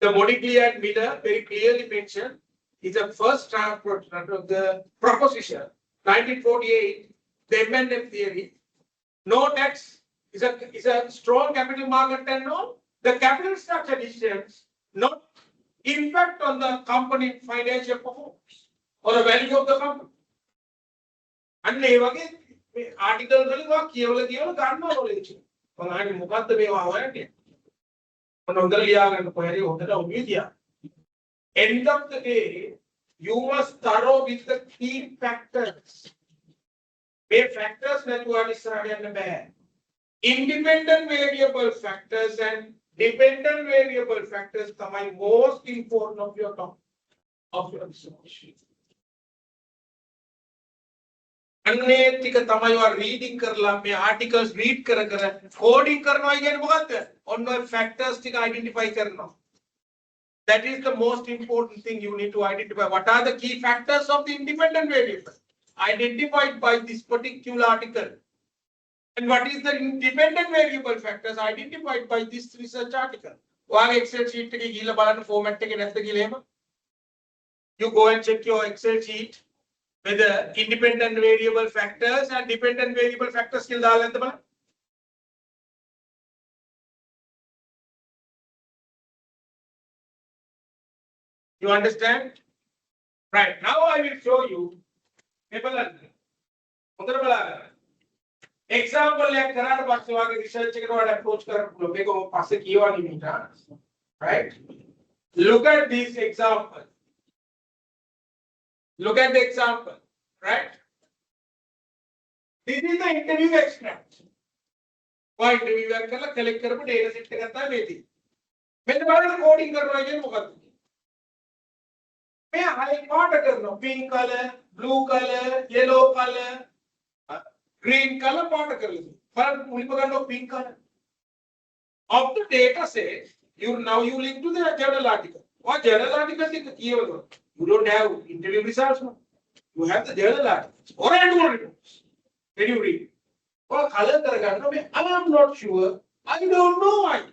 The Modiglier and Miller very clearly mentioned is the first draft of the proposition, 1948, the M&M theory. No tax is a strong capital market and no, the capital structure decisions not impact on the company financial performance or the value of the company. And ඒ වගේ මේ ආටිකල් වලින් වා කියවලා ගන්නවා knowledge. මම අහන්නේ මොකද්ද මේවා හොයන්නේ? මම හොඳට ලියා ගන්න කොහරි හොඳට ඔළුවේ තියා. End of the day, you must thorough with the key factors. මේ factors නැතුව ඉස්සරහට යන්න බෑ. Independent variable factors and dependent variable factors තමයි most important of your research. अन्ने टिक तमाय वा reading करला मे articles read कर coding करना ये बहुत onno factors टिक identify करना. That is the most important thing you need to identify. What are the key factors of the independent variable identified by this particular article? And what is the independent variable factors identified by this research article? One Excel sheet के गीला बालन format के नेस्ते गीले में. You go and check your Excel sheet whether independent variable factors and dependent variable factors किल डालें तो बालन. You understand? Right. Now I will show you. Example एक करार बात से वाके research के द्वारा approach कर लोगे को पासे किया वाली मीठा. Right? Look at this example. Look at the example. Right? This is the interview extract. वह interview करला collect कर पर data set करता है मेरी. मैंने बारे coding कर रहा है ये मुकद्दर. मैं highlight कर रहा हूँ pink color, blue color, yellow color, green color part कर लेते. पर मुझे पकड़ लो pink color. Of the data set, you link to the journal article. What journal article is the key? You don't have interview results. You have the journal articles or annual reports. When you read, or color करेगा I am not sure. I don't know why.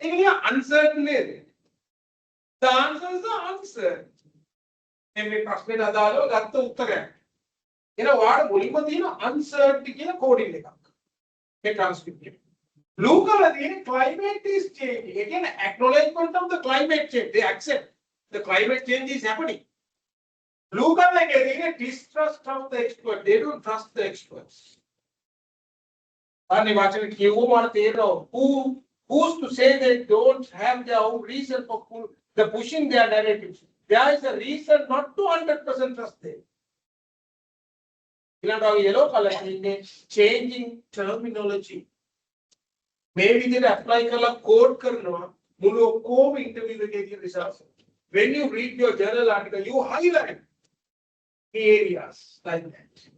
ये uncertain है. The answer is the answer. मैं प्रश्न डाला लो गलत उत्तर है. ये ना वार्ड बोली मत ये ना uncertainty की ना coding लेगा. ये transcript. Blue color the climate is changing. Again, acknowledgement of the climate change. They accept the climate change is happening. Blue color again distrust of the expert. They don't trust the experts. Who's to say they don't have their own reason for the pushing their narratives? There is a reason not to 100% trust them. Yellow color changing terminology. Maybe they apply color code करना मुलो को interview के results. When you read your journal article, you highlight the areas like that.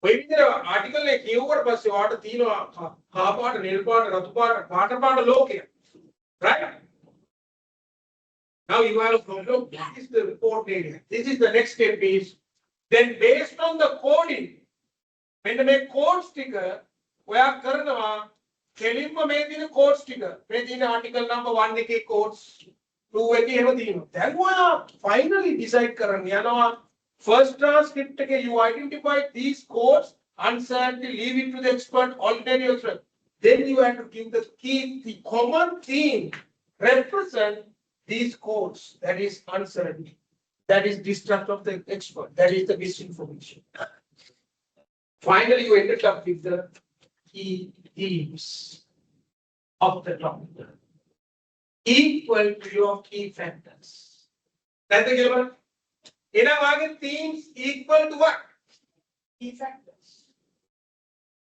Maybe the article like you over बस वाट तीनों हाँ पाठ नील पाठ रतु पाठ वाटर पाठ लोग हैं, right? Now you have to look. This is the report area. This is the next step is then based on the coding. When they make code sticker, we are करना Colombo made in a code sticker. Made in article number 1 के codes 2 के है तीनों. Then we are finally decide करना. First transcript के you identify these codes, uncertainty, leave it to the expert, alternate expert. Then you have to give the key, the common theme represent these codes. That is uncertainty. That is distrust of the expert. That is the misinformation. Finally, you ended up with the key themes of the topic equal to your key factors. That's the given. In our themes equal to what? Key factors.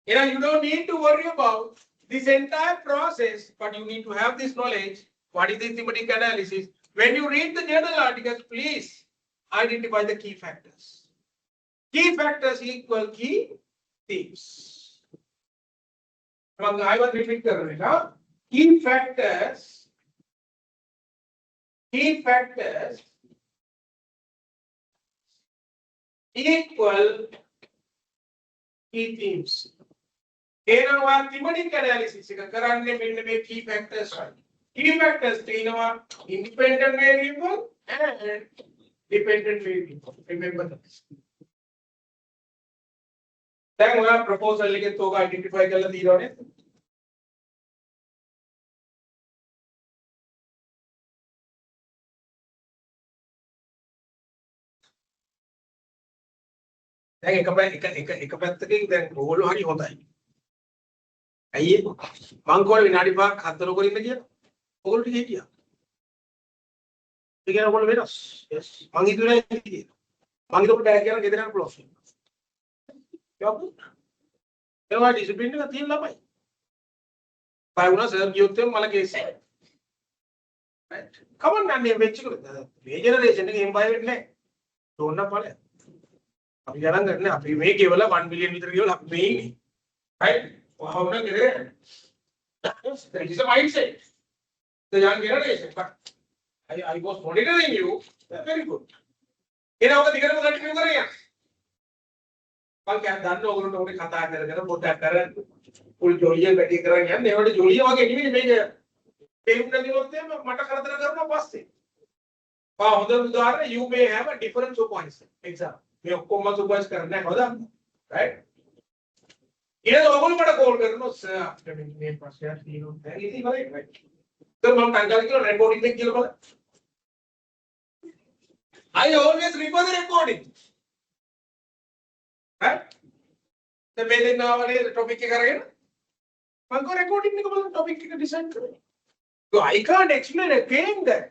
You don't need to worry about this entire process, but you need to have this knowledge. What is the thematic analysis? When you read the journal articles, please identify the key factors. Key factors equal key themes. I will repeat the key factors equal key themes. Thematic analysis key factors. Key factors independent variable and dependent variable. Remember this. Then we have proposal to identify the एक पैත්තකින් දැන් ඕගොල්ලෝ හරි හොඳයි. අයියේ මං කොහොමද විනාඩි 5ක් හතර කරින්න කියලා? ඕගොල්ලෝ ටික හිටියා. ඒ කියන්නේ ඕගොල්ලෝ වෙනස්. yes මං හිතුවේ නැහැ කියලා. මං හිතුව ටැග් කරන ගෙදර යන ක්ලෝස් වෙනවා. යපු. ඒවා ඩිසිප්ලින් එක තියෙන ළමයි. බය වුණා සර් කියොත් මල කේස් එක. right come on නම් මේ වෙච්ච එක මේ ජෙනරේෂන් එකේ එම් බය වෙන්නේ නැහැ. ඕන්න ඵලයක්. අපි ගණන් ගන්න අපි මේ කෙවල 1 මිලියන් විතර ගෙවල අපි මේ ඉන්නේ. right? වහවන කෙරේ. That is a mindset. The young generation. But I was monitoring you. That's very good. එනවා ඔක දිගටම කන්ටිනියු කරගෙන. මම දන්න ඕගොල්ලෝ ඔකට කතා කරගෙන පොඩ්ඩක් අර full ජොලිය වැඩි කරගෙන යන්න. ඒවට ජොලිය වගේ නෙමෙයි මේක. තේරුම් ගන්නකොත් මට කරදර කරනවා පස්සේ. හොඳ උදාහරණ you may have a different supervisor. example. මේ ඔක්කොම සුපර්වයිස් කරන්නේ නැහැ හොදා. right? ඊට ඔයගොල්ලෝ මට කෝල් කරනවා සර් අපිට මේ ප්‍රශ්නයක් තියෙනවා. දැන් ඉතින් ඉවරයි right? සර් මම ටංගල් කියලා රෙකෝඩින් එක කියලා බලන්න. I always refer the recording. right? දැන් මේ දෙන්නාවනේ topic එක අරගෙන මම කෝ recording එක බලන්න topic එක design කරේ. So I can't explain again that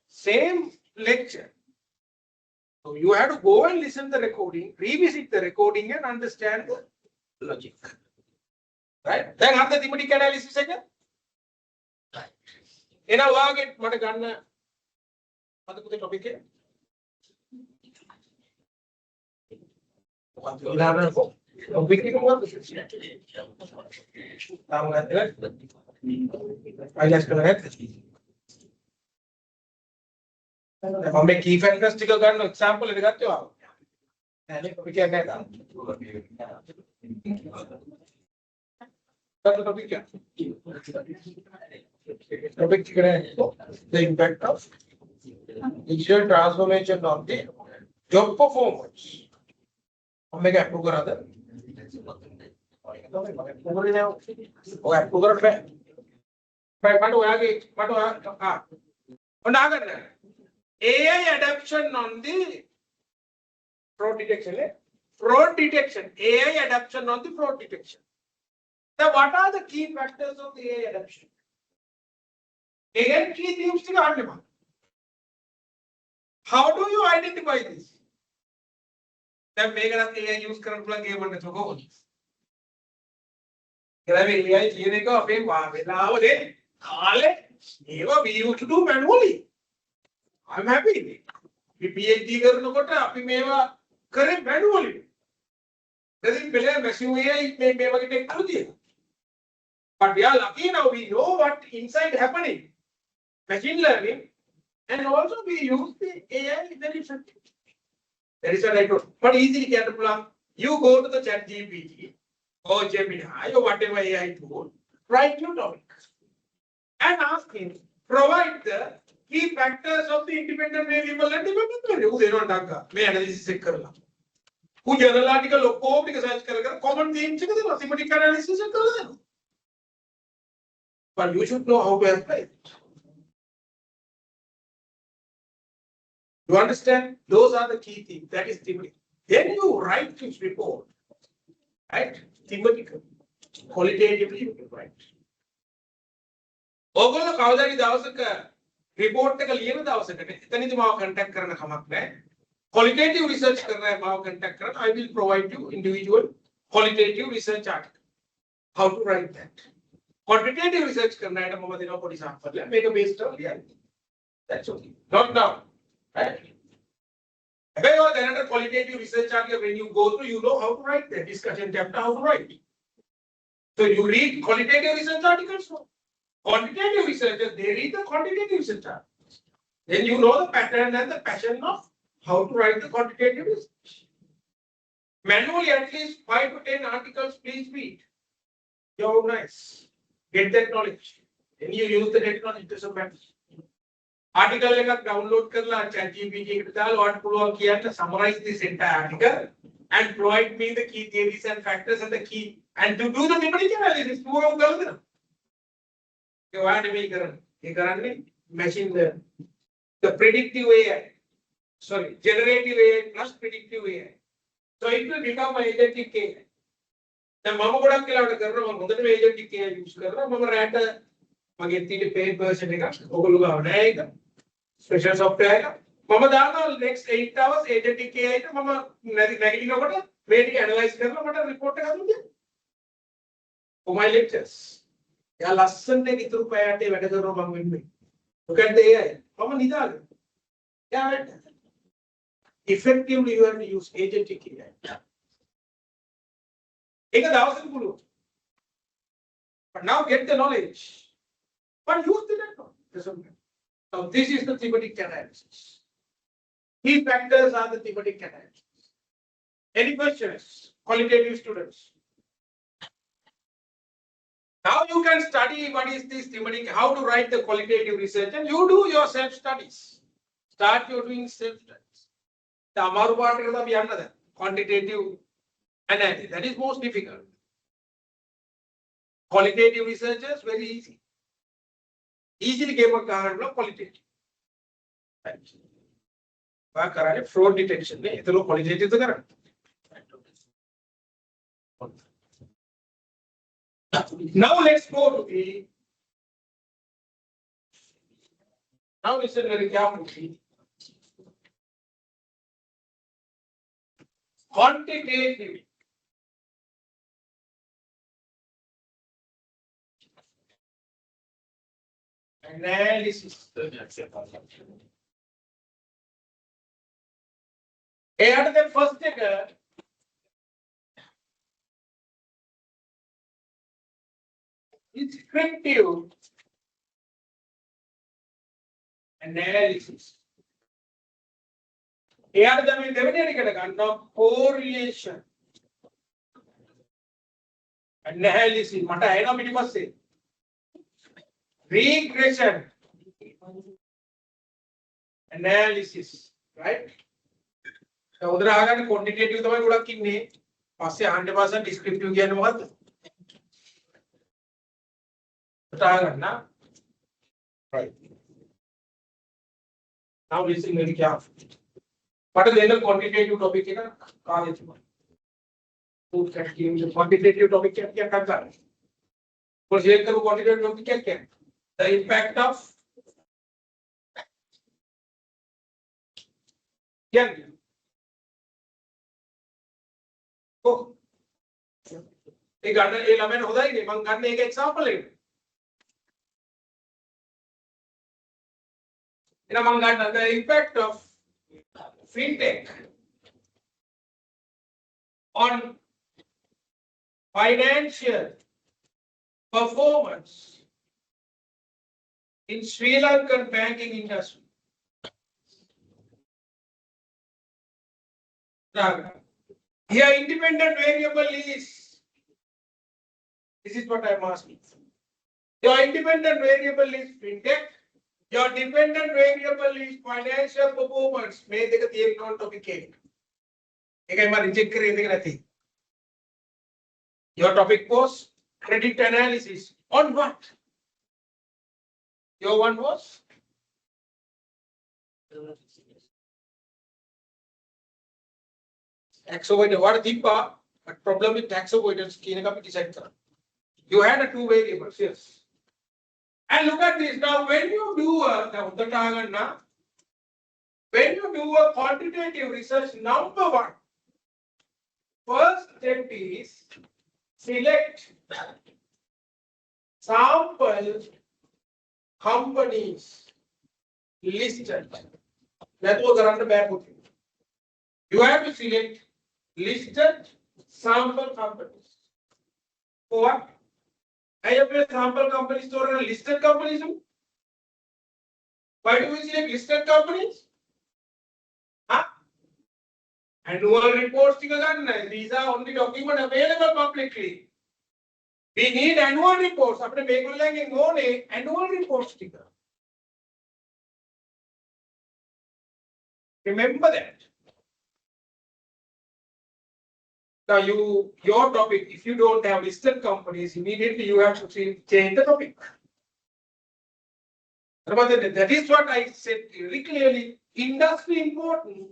same lecture. So you have to go and listen the recording, revisit the recording and understand the logic. Right? Then have the thematic analysis again. Right. In a log it, what again? What the topic here? I just मैं की factors टिक गන්න example එක ගත්තේ ආව. නෑ අපි කියන්නේ නැහැ. Topic क्या? टॉपिक क्या है? The impact of digital transformation on the job performance. हमने क्या अप्रूव करा था? अप्रूव करा था? मटो आगे हाँ और ना करना है AI adoption on the fraud detection. Fraud detection. AI adoption on the fraud detection. Now, what are the key factors of the AI adoption? Again, key themes to the how do you identify this? Then make an AI use current plug game on the go. AI we used to do manually. I'm happy. We PhD කරනකොට අපි මේවා කරේ manually. දැන් මෙලේ machine AI මේ වගේ technology. But we are lucky now we know what inside happening. Machine learning and also we use the AI very effectively. That is what I told. But easily can you go to the chat GPT or Gemini or whatever AI tool, write your topic and ask him, provide the key factors of the independent variable and dependent variable. They don't have that. मैं analysis check करला. वो journal article लोगों को भी search करेगा. Common theme check करेगा. Thematic analysis check कर लेना. But you should know how to apply it. You understand? Those are the key things. That is thematic. Then you write this report. Right? Thematic. Qualitatively you can write. ඔයගොල්ලෝ කවදාද දවසක report का लिए ना आवश्यक है इतनी तो माव कांटेक्ट करना कमक नहीं क्वालिटेटिव रिसर्च कर रहा है माव कांटेक्ट करना I will provide you individual qualitative research article how to write that quantitative research करना है तो माव देना कोई sample ले make a based on reality that's okay not now right when you are another qualitative research article when you go through you know how to write the discussion chapter how to write so you read qualitative research articles no? Quantitative researchers, they read the quantitative research. Then you know the pattern and the passion of how to write the quantitative research. Manually, at least 5 to 10 articles, please read. You're nice. Get that knowledge. Then you use the technology to some matters. Article like download karla, chat GPT, summarize this entire article and provide me the key theories and factors and the key and to do the thematic analysis. What we currently machine the predictive AI, sorry, generative AI plus predictive AI. So it will become an agentic AI. Then mama goda kila udah karena mama mungkin agentic AI use karena mama rata magenti di paid version eka, ogolu ga udah eka, special software eka. Mama dana next 8 hours agentic AI itu mama negative na kota, medic analyze karena mama report eka tu dia. For my lectures. या लसन ने कितने रुपए आते बैठे तो रोबंग में तो कहते हैं हम निदान क्या है Effectively, you have to use agentic AI. Take a thousand pulu. But now get the knowledge. But use the network. Now, this is the thematic analysis. Key factors are the thematic analysis. Any questions? Qualitative students. Now you can study what is this thematic, how to write the qualitative research, and you do your self studies. Start your doing self studies. The Amaru part is the quantitative analysis. That is most difficult. Qualitative researchers very easy. Easily game of qualitative. Fraud detection. Qualitative. Now let's go to the. Now listen very carefully. Quantitative analysis. And the first figure. Descriptive analysis. Here the correlation analysis. Regression analysis. Right? So, quantitative passe 100% descriptive right. Now listen very carefully. What is the quantitative topic in college? The quantitative topic quantitative topic the impact of oh. एक example the impact of fintech on financial performance in Sri Lankan banking industry. Here independent variable is, this is what I am asking. Your independent variable is fintech. Your dependent variable is financial performance. May take a theory on topic. Your topic was credit analysis. On what? Your one was? Tax avoidance. What the problem with tax avoidance? You had a two variables, yes. And look at this now. When you do a quantitative research, number one, first step is select sample companies listed. That was under back. You have to select listed sample companies. For what? I have a sample companies or listed companies. Why do we select listed companies? Huh? Annual reports. These are only documents available publicly. We need annual reports. Annual reports. Remember that. Now your topic, if you don't have listed companies, immediately you have to change the topic. That is what I said very clearly. Industry important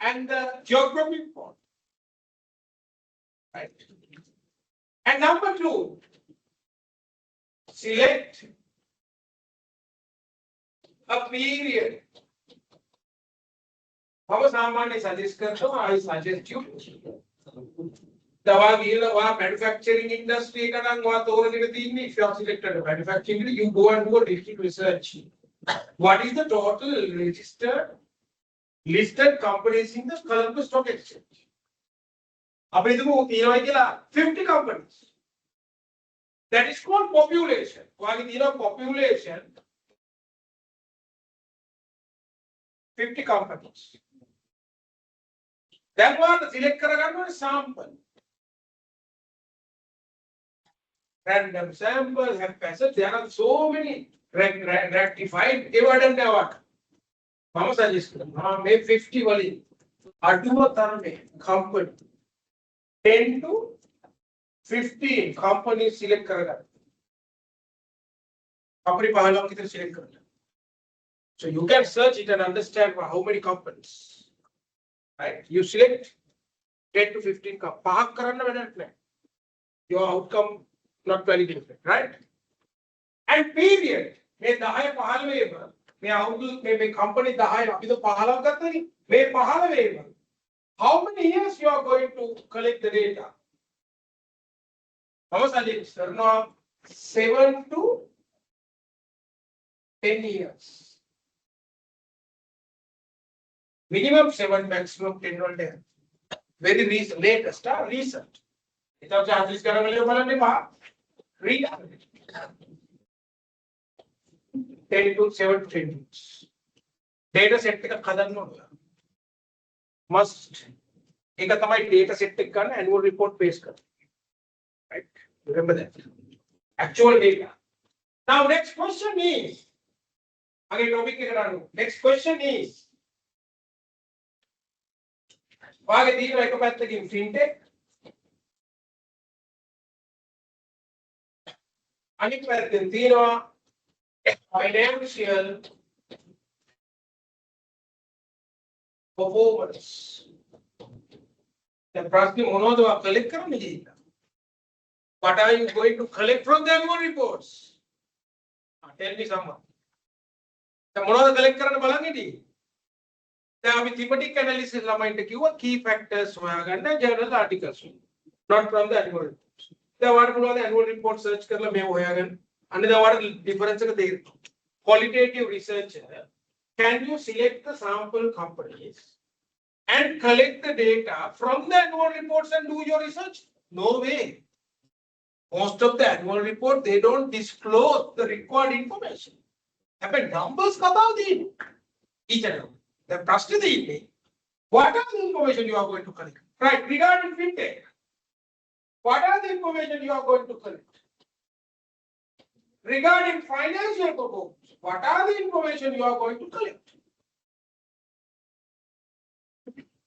and the geography important. Right. And number two, select a period. How I suggest you. The manufacturing industry, if you are selected manufacturing, you go and do a district research. What is the total registered listed companies in the Colombo Stock Exchange. Up to 50 companies. That is called population. Population, 50 companies. That one select a sample. Random sample, haphazard. There are so many rectified evident. Mama suggest make 50 wali. Company. 10 to 15 companies select karaga. Company pahala kitne select karaga. So you can search it and understand how many companies. Right? You select 10 to 15 companies. Your outcome not very different, right? And period. May the high pahala may outlook may company the high up the pahala katani may pahala. How many years you are going to collect the data? How much are you? 7 to 10 years. Minimum 7, maximum 10 or 10. Very recent, latest, recent. Without charges, read 10 to 7 to 10 years. Data set must. Data set annual report based. Right? Remember that. Actual data. Now, next question is. Next question is. Fintech. Financial performance. The practice collect. What are you going to collect from the annual reports? Tell me someone. The mono collect the thematic analysis key factors journal articles, not from the annual reports. The annual report search and the difference qualitative research. Can you select the sample companies and collect the data from the annual reports and do your research? No way. Most of the annual report, they don't disclose the required information. Numbers each and every. The trust is the what are the information you are going to collect? Right, regarding fintech, what are the information you are going to collect? Regarding financial performance, what are the information you are going to collect?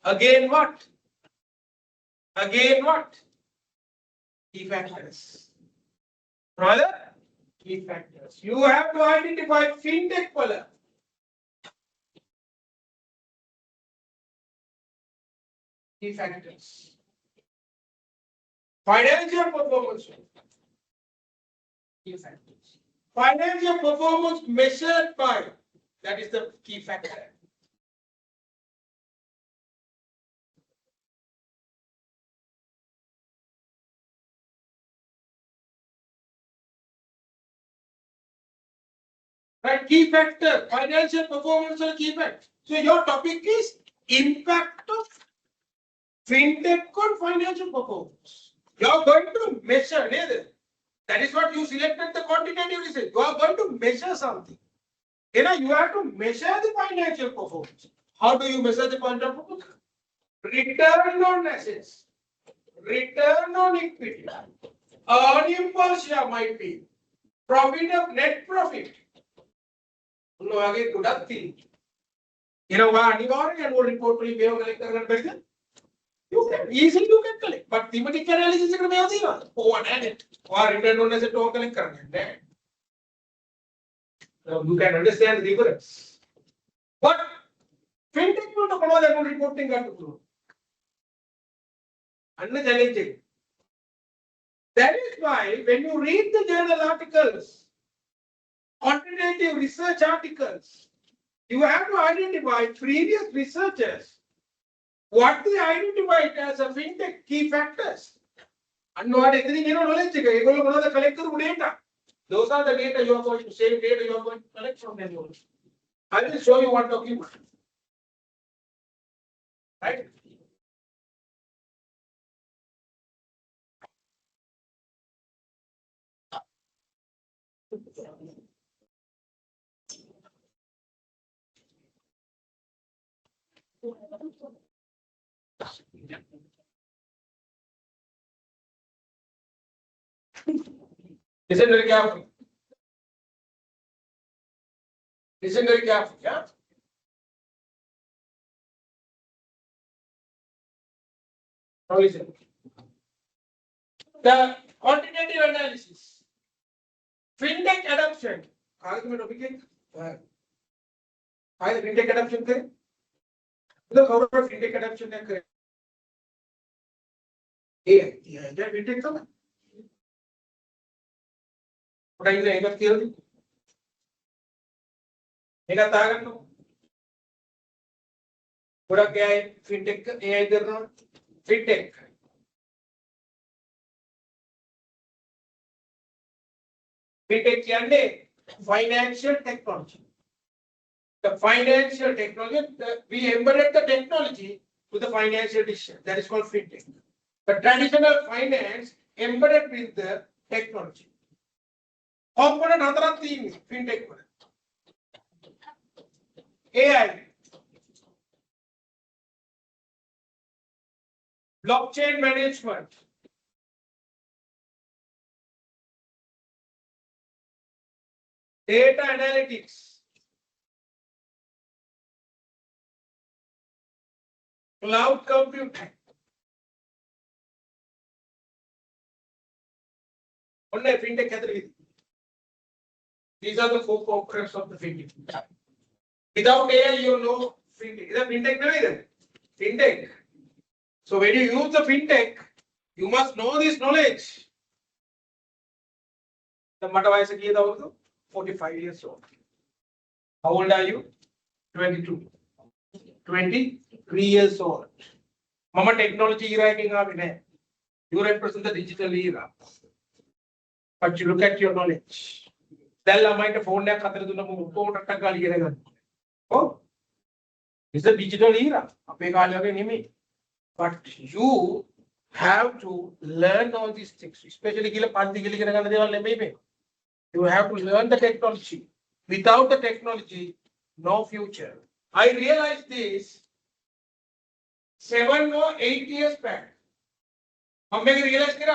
Again what? Again what? Key factors. Brother, key factors. You have to identify fintech color. Key factors. Financial performance. Key factors. Financial performance measured by, that is the key factor. Right, key factor, financial performance or key factor. So your topic is impact of fintech on financial performance. You are going to measure, that is what you selected the quantitative research. You are going to measure something. You have to measure the financial performance. How do you measure the financial performance? Return on assets, return on equity, earning per share might be, profit of net profit. You report you can easily collect, but thematic analysis is or return on asset to collect. You can understand the difference. But fintech will talk about that reporting challenging. That is why when you read the journal articles, quantitative research articles, you have to identify previous researchers, what they identified as a fintech key factors. And what knowledge data. Those are the data you are going to save, data you are going to collect from them. I will show you one document. right? Listen very carefully. Listen very carefully, yeah? Now listen. The quantitative analysis, fintech adoption. Fintech adoption. The cover fintech adoption. Yeah, that fintech come. What are you saying? What theory? Ega tagan no. What क्या fintech AI करना fintech. Fintech क्या है? Financial technology. The financial technology, we embedded the technology to the financial decision. That is called fintech. The traditional finance embedded with the technology. Component another thing, fintech. AI, blockchain management, data analytics, cloud computing. Only fintech category. These are the four components of the fintech. Without AI, you know fintech. Is a fintech no? Fintech. So when you use the fintech, you must know this knowledge. The Matavasa Gita also 45 years old. How old are you? 22. 23 years old. Mama technology era. You represent the digital era. But you look at your knowledge. Oh, it's a digital era. But you have to learn all these things, especially you have to learn the technology. Without the technology, no future. I realized this 7 or 8 years back. I realized that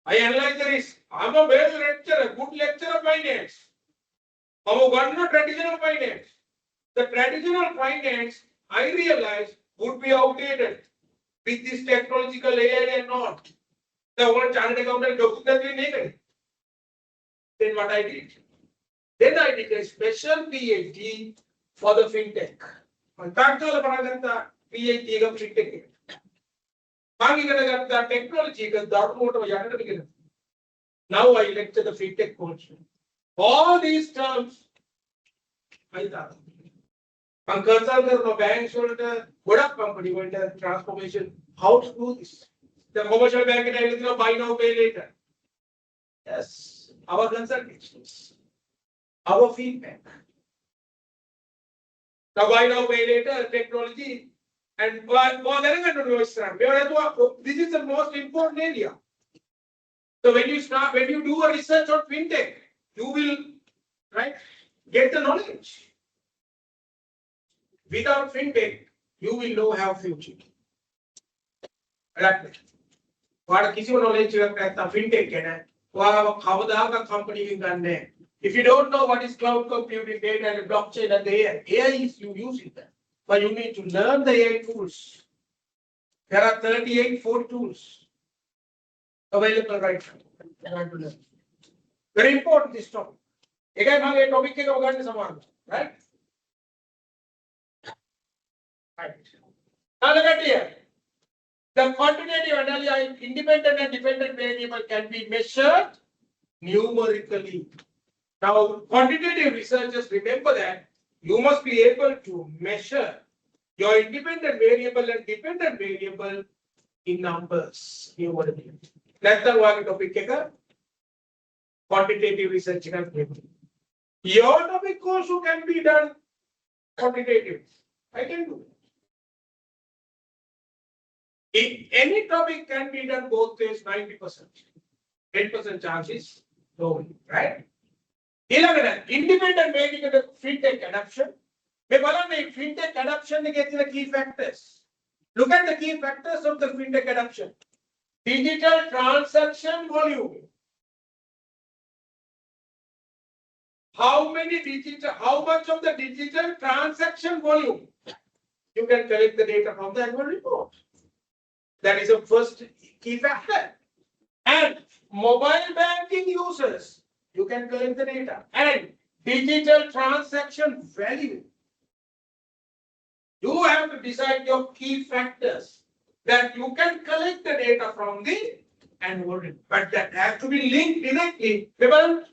I analyze the risk. I'm a well lecturer, good lecturer of finance. I'm a traditional finance. The traditional finance, I realized, would be outdated with this technological AI and not. The whole chartered accountant document. Then what I did? Then I did a special PhD for the fintech. PhD of fintech. The technology now I lecture the fintech portion. All these terms I thought. Banks product company transformation. How to do this? The commercial bank and buy now, pay later. Yes, our consultations, our feedback. Now buy now, pay later technology. And this is the most important area. So when you do a research on fintech, you will get the knowledge. Without fintech, you will not have future. What is knowledge of fintech? Company if you don't know what is cloud computing, data and blockchain and the AI is you using that. But you need to learn the AI tools. There are 38 tools available right now. Very important this topic. Again, topic right? Right. Now look at here. The quantitative analysis, independent and dependent variable can be measured numerically. Now, quantitative researchers remember that you must be able to measure your independent variable and dependent variable in numbers. That's the one topic. Quantitative research. Your topic also can be done quantitative. I can do it. Any topic can be done both ways, 90%. 10% chance is low, right? 11. Independent making a fintech adoption. Fintech adoption gets the key factors. Look at the key factors of the fintech adoption. Digital transaction volume. How much of the digital transaction volume? You can collect the data from the annual report. That is the first key factor. And mobile banking users, you can collect the data. And digital transaction value. You have to decide your key factors that you can collect the data from the annual report. But that has to be linked directly. Because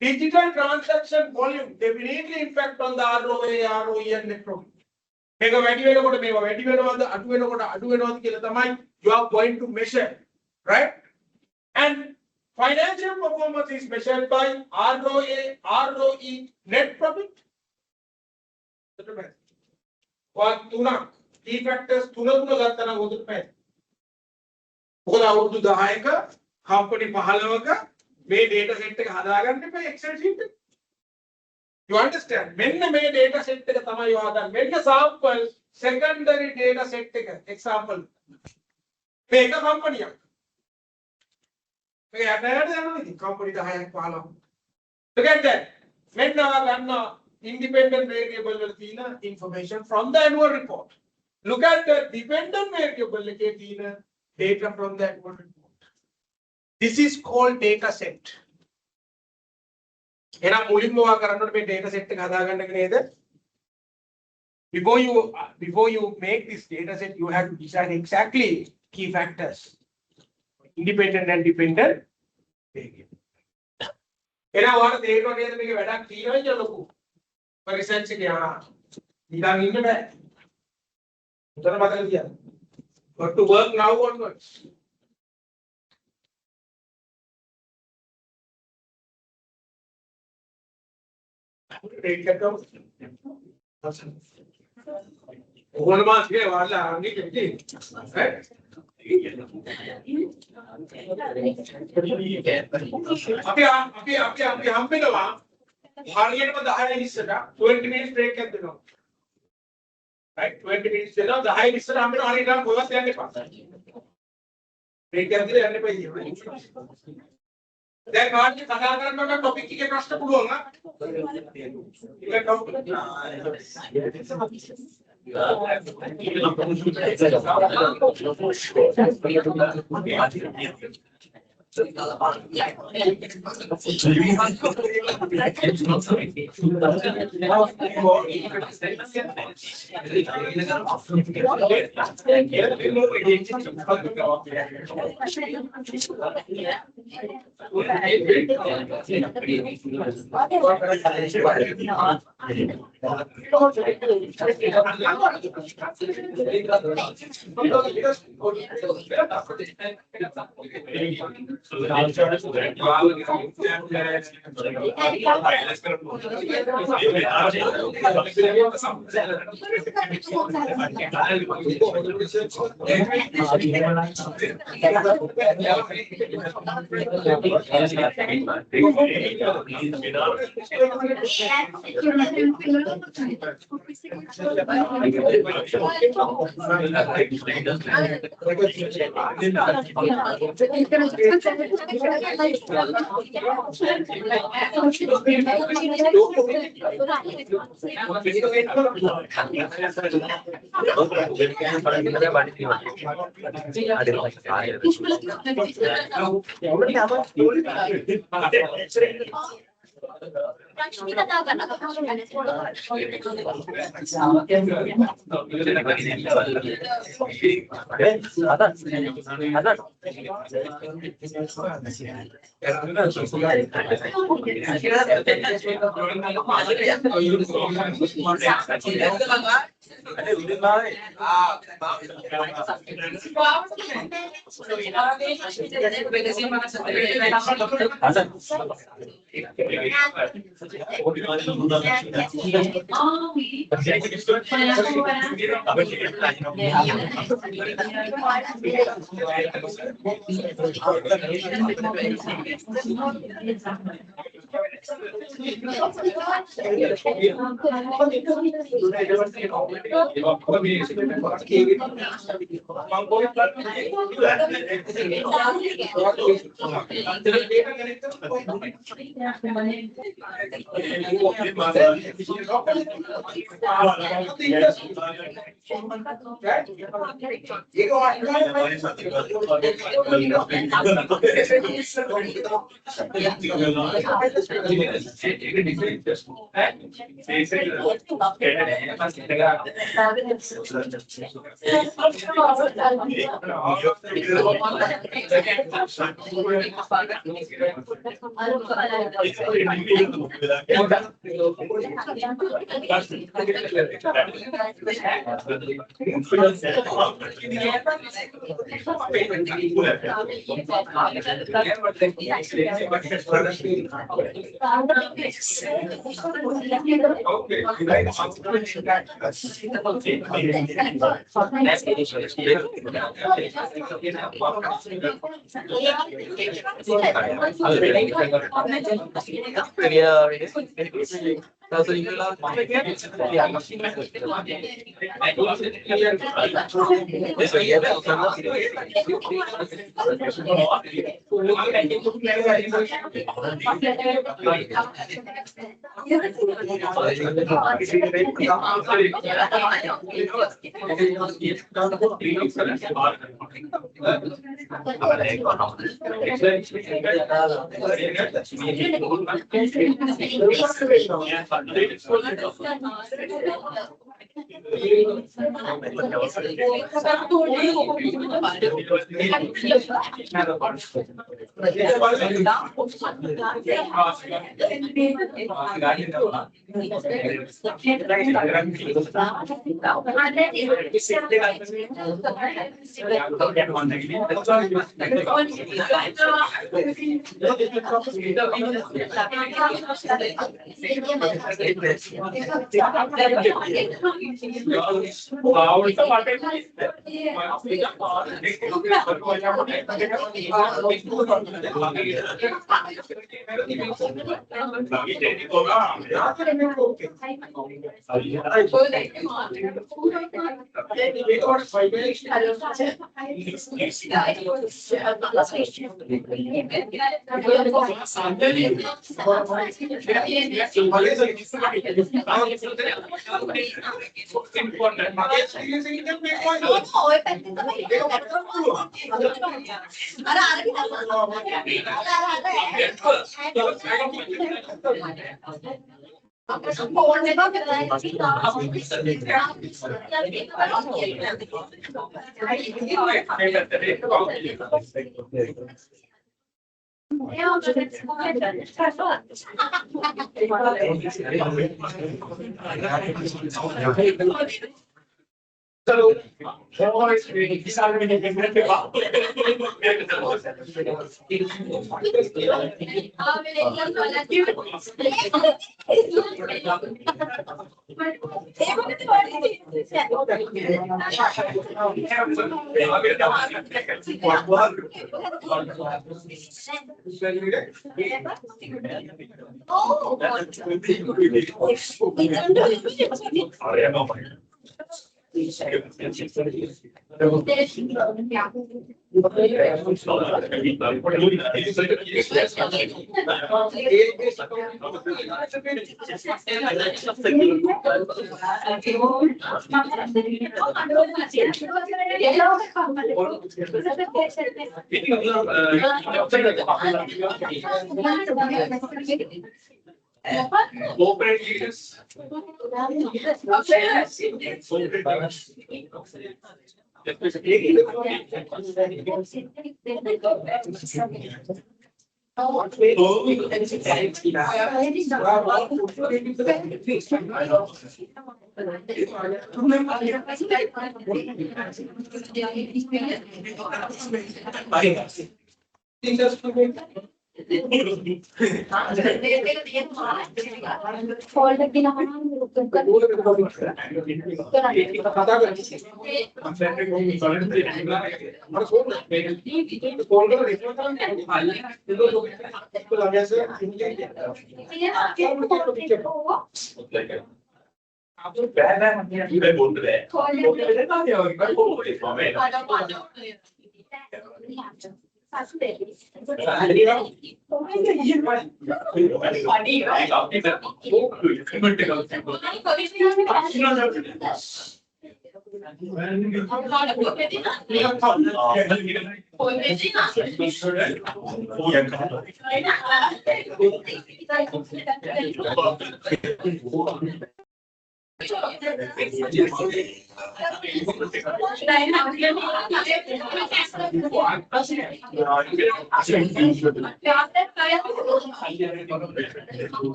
digital transaction volume definitely impact on the ROA, ROE and net profit. You are going to measure, right? And financial performance is measured by ROA, ROE, net profit. What tuna? Key factors tuna gattana hodut me. Ola avurudhu 10ka company 15ka me data set එක හදාගන්න එපා Excel sheet එක. You understand? මෙන්න මේ data set එක තමයි ඔයා හදන්නේ. මෙන්න sample secondary data set එක example. මේක company එකක්. මේක යටට යනවා ඉතින් company 10ක් 15ක්. Look at that. මෙන්න ඔයා ගන්නවා independent variable වල තියෙන information from the annual report. Look at the dependent variable එකේ තියෙන data from the annual report. This is called data set. එහෙනම් මුලින්ම ඔයා කරන්න ඕනේ මේ data set එක හදාගන්න එක නේද? Before you make this data set, you have to decide exactly key factors. Independent and dependent variable. එහෙනම් ඔයාලට තේරෙනව නේද මේක වැඩක් තියෙනවා කියලා ලොකු. research එකේ නිකන් ඉන්න බෑ. උතන මතක තියන්න. Got to work now onwards. Take that out. One month here, wala army kiti, right? अभी हम पे ना हार्डली में 10 मिनट से ना 20 minutes break कर देना, right? 20 minutes से ना 10 मिनट से हम पे हार्डली ना कोई बात नहीं पास. break कर दिले अन्य पे ही. දැන් කාර්ය කතා කරනකොට ටොපික් එකේ ප්‍රශ්න පුළුවන් නා.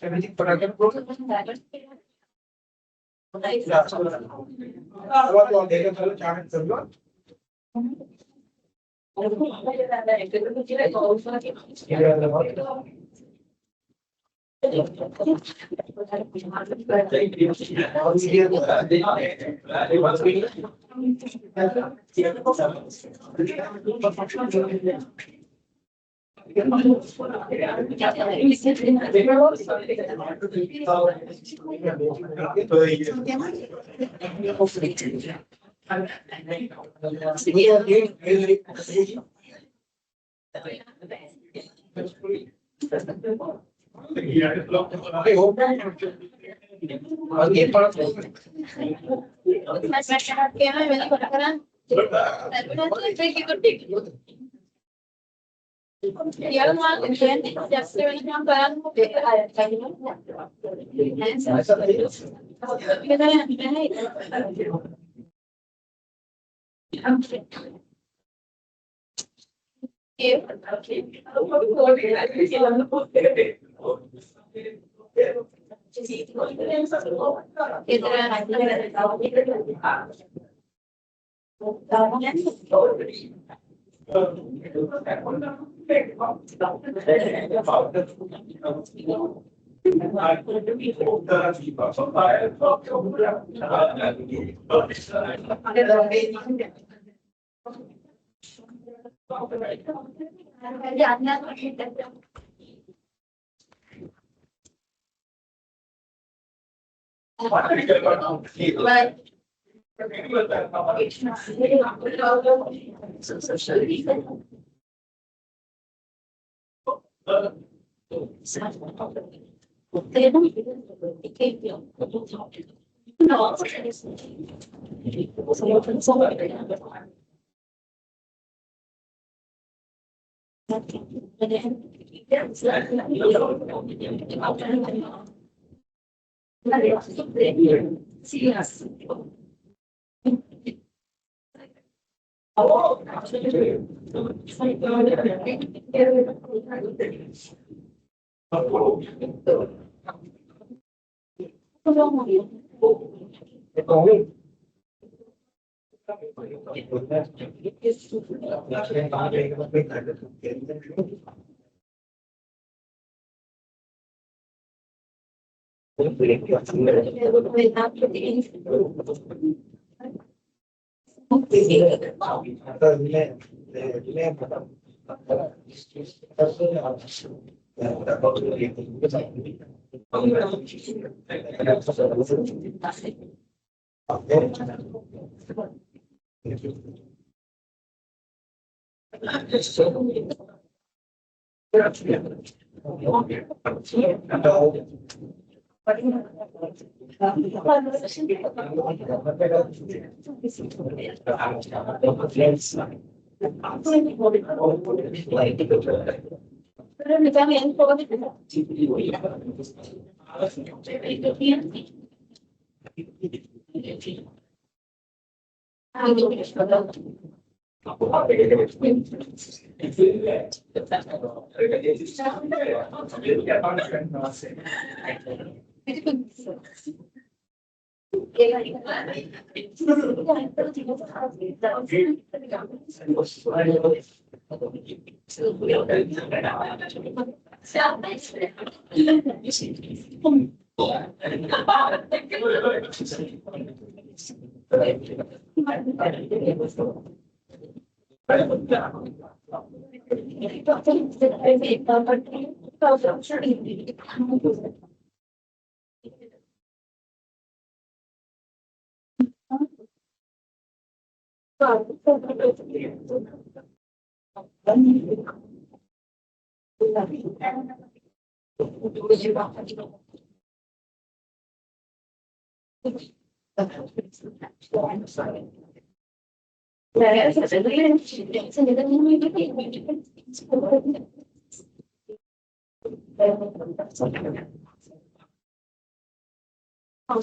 Everything for other programs. I hope. We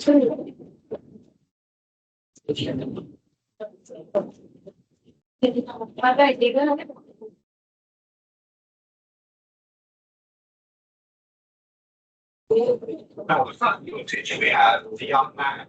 have the young man.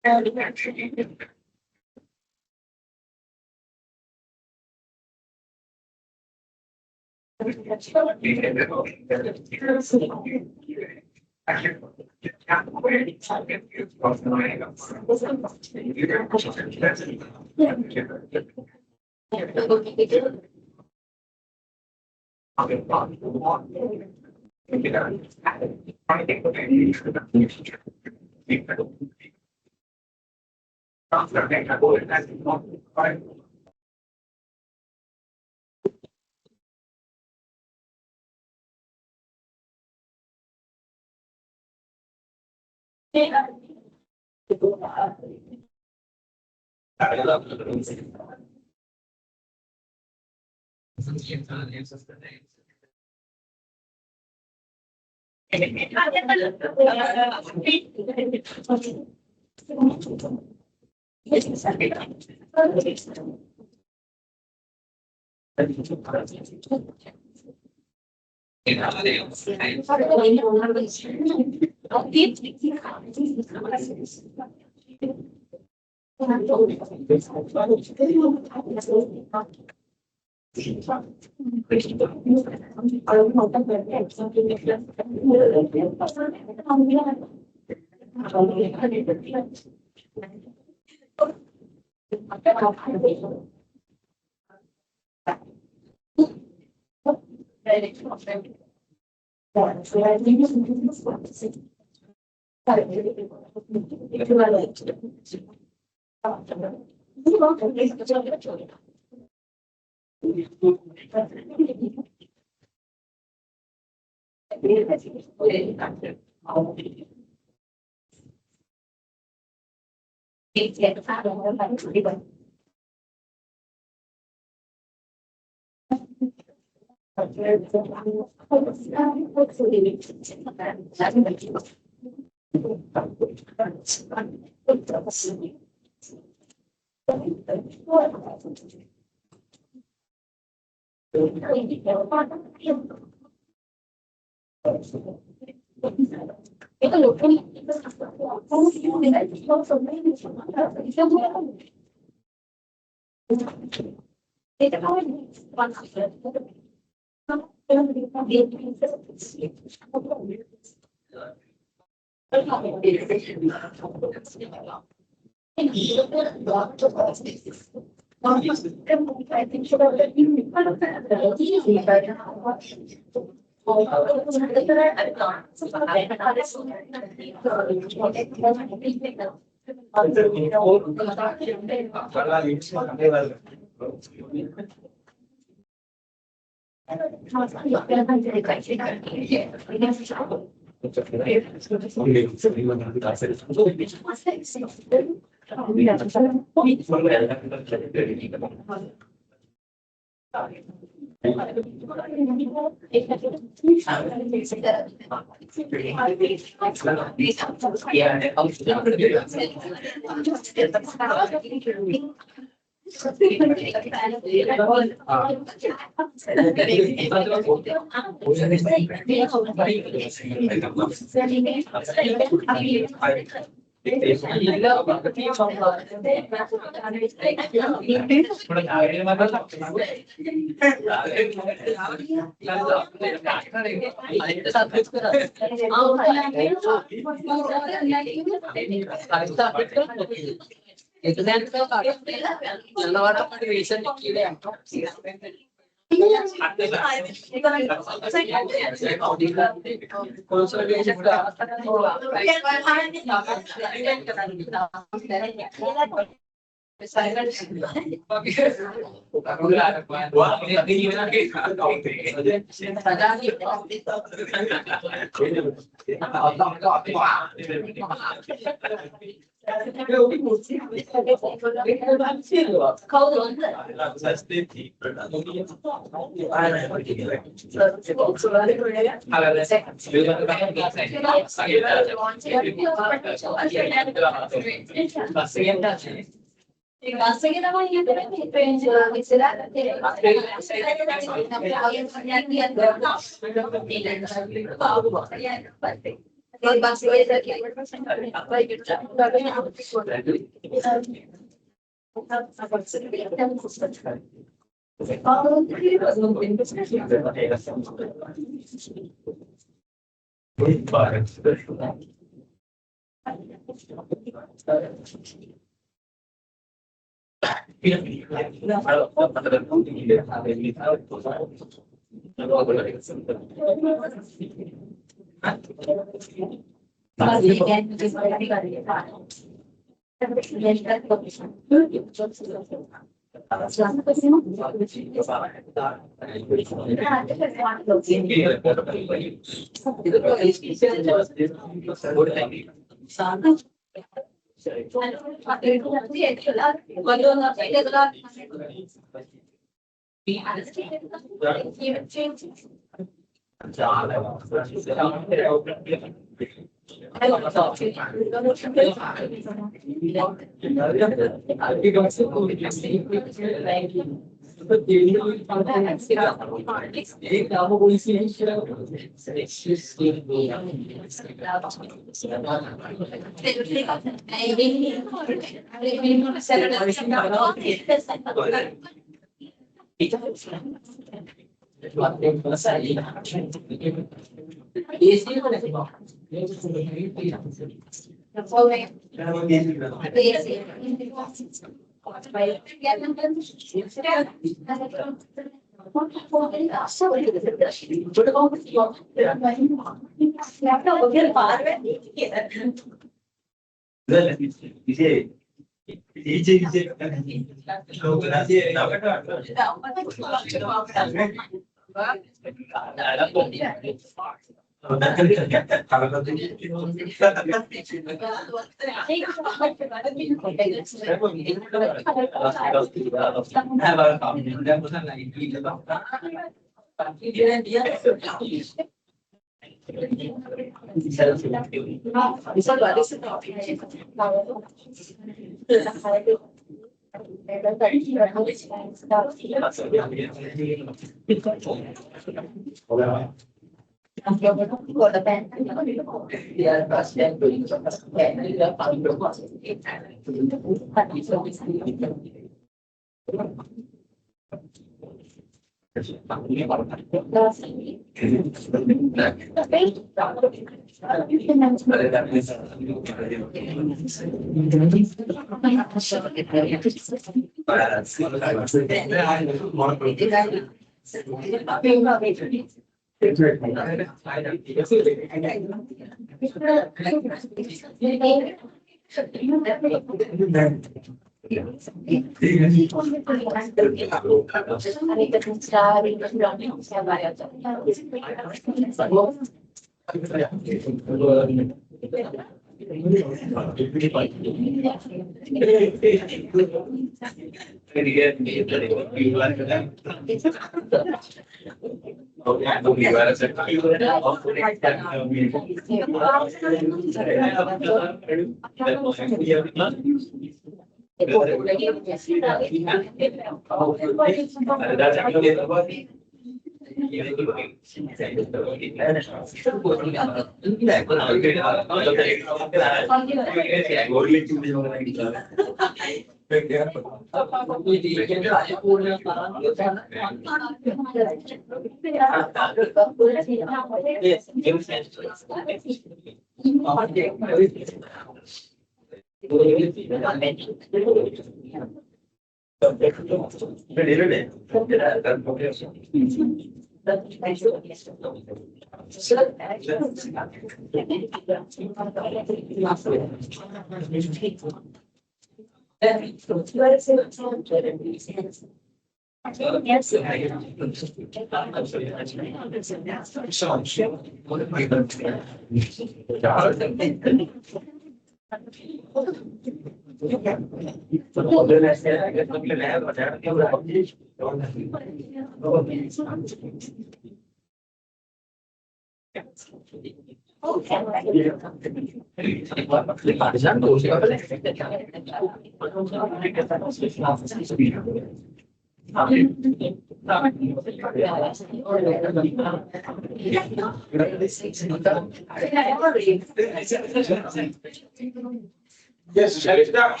Yes, shall we start?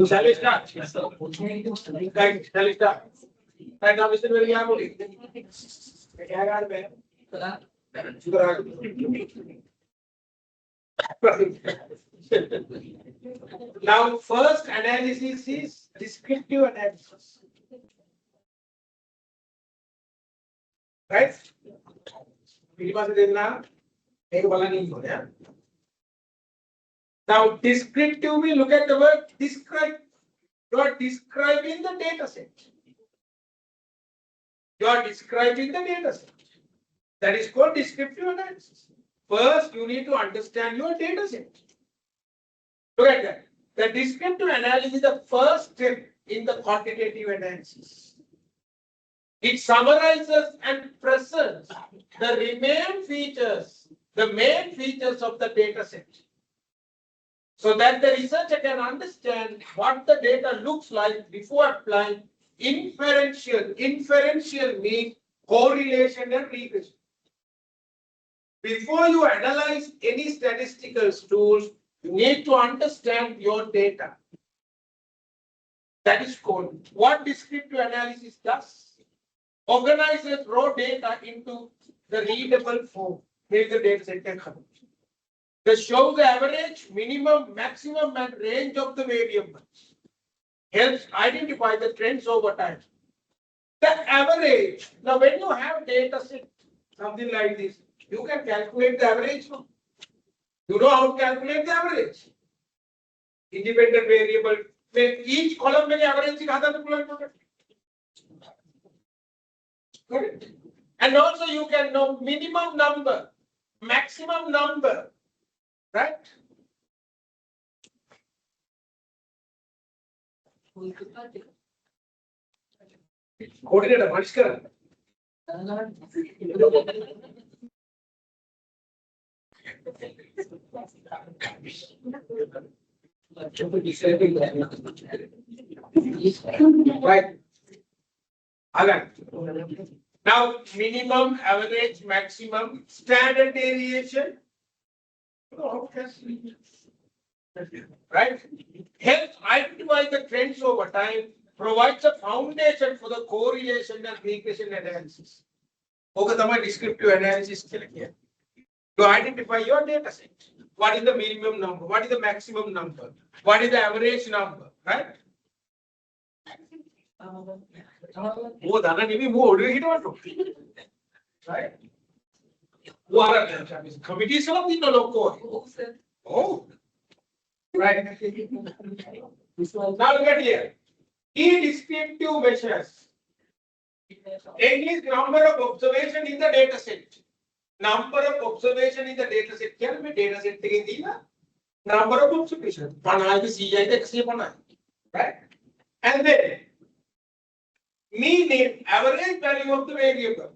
Shall we start? Right, shall we start? Right now, Mr. William. Now, first analysis is descriptive analysis. Right? Now, descriptive, we look at the word describe. You are describing the data set. You are describing the data set. That is called descriptive analysis. First, you need to understand your data set. Look at that. The descriptive analysis is the first step in the quantitative analysis. It summarizes and presents the main features of the data set. So that the researcher can understand what the data looks like before applying inferential. Inferential means correlation and regression. Before you analyze any statistical tools, you need to understand your data. That is called what descriptive analysis does. Organizes raw data into the readable form. Here's the data set can come. They show the average, minimum, maximum, and range of the variables. Helps identify the trends over time. The average. Now, when you have data set, something like this, you can calculate the average. No? You know how to calculate the average. Independent variable. When each column may average correct. And also you can know minimum number, maximum number, right? Coordinator, Mariska. Right. Now, minimum, average, maximum, standard deviation. Right? Helps identify the trends over time, provides a foundation for the correlation and regression analysis. Okay, the descriptive analysis. To identify your data set. What is the minimum number? What is the maximum number? What is the average number? Right? Oh, Dana, maybe more. Right? What are the committees of the local? Oh, right. Now look at here. Key descriptive measures. English number of observation in the data set. Number of observation in the data set. Can be data set number of observation. Right? And then mean average value of the variable.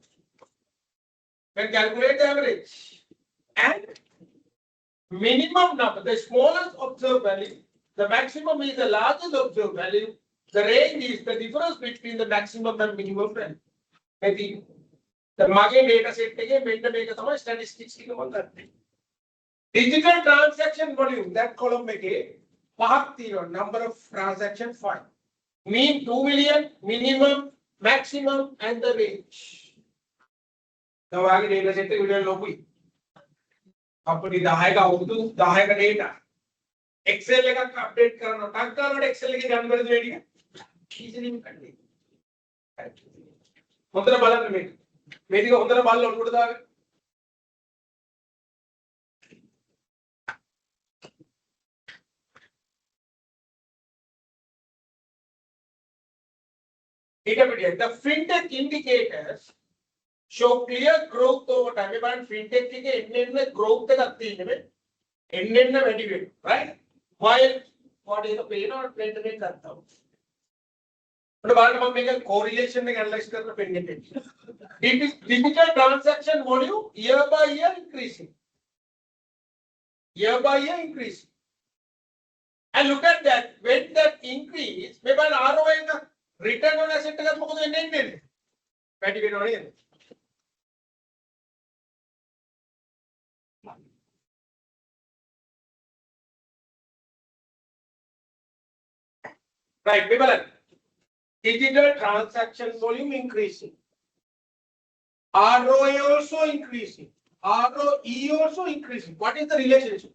Can calculate the average. And minimum number, the smallest observed value, the maximum is the largest observed value, the range is the difference between the maximum and minimum value. Maybe the market data set again, make a statistics. Digital transaction volume, that column make number of transaction 5. Mean 2 million, minimum, maximum, and the range. The market data set will company the data. Excel update karna. Excel easily the fintech indicators show clear growth over time. Fintech growth right? While what is the pain or maintenance? But correlation analyze digital transaction volume year by year increasing. Year by year increasing. And look at that. When that increase, maybe an ROI return on asset right, people. Digital transaction volume increasing. ROA also increasing. ROE also increasing. What is the relationship?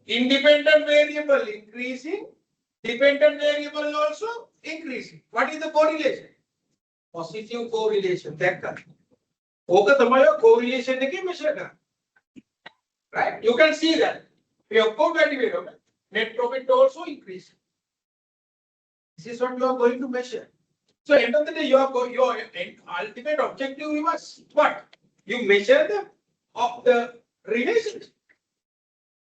Independent variable increasing. Dependent variable also increasing. What is the correlation? Positive correlation. Correlation measure. Right? You can see that. Net profit also increasing. This is what you are going to measure. So end of the day, your ultimate objective was what? You measure the relationship.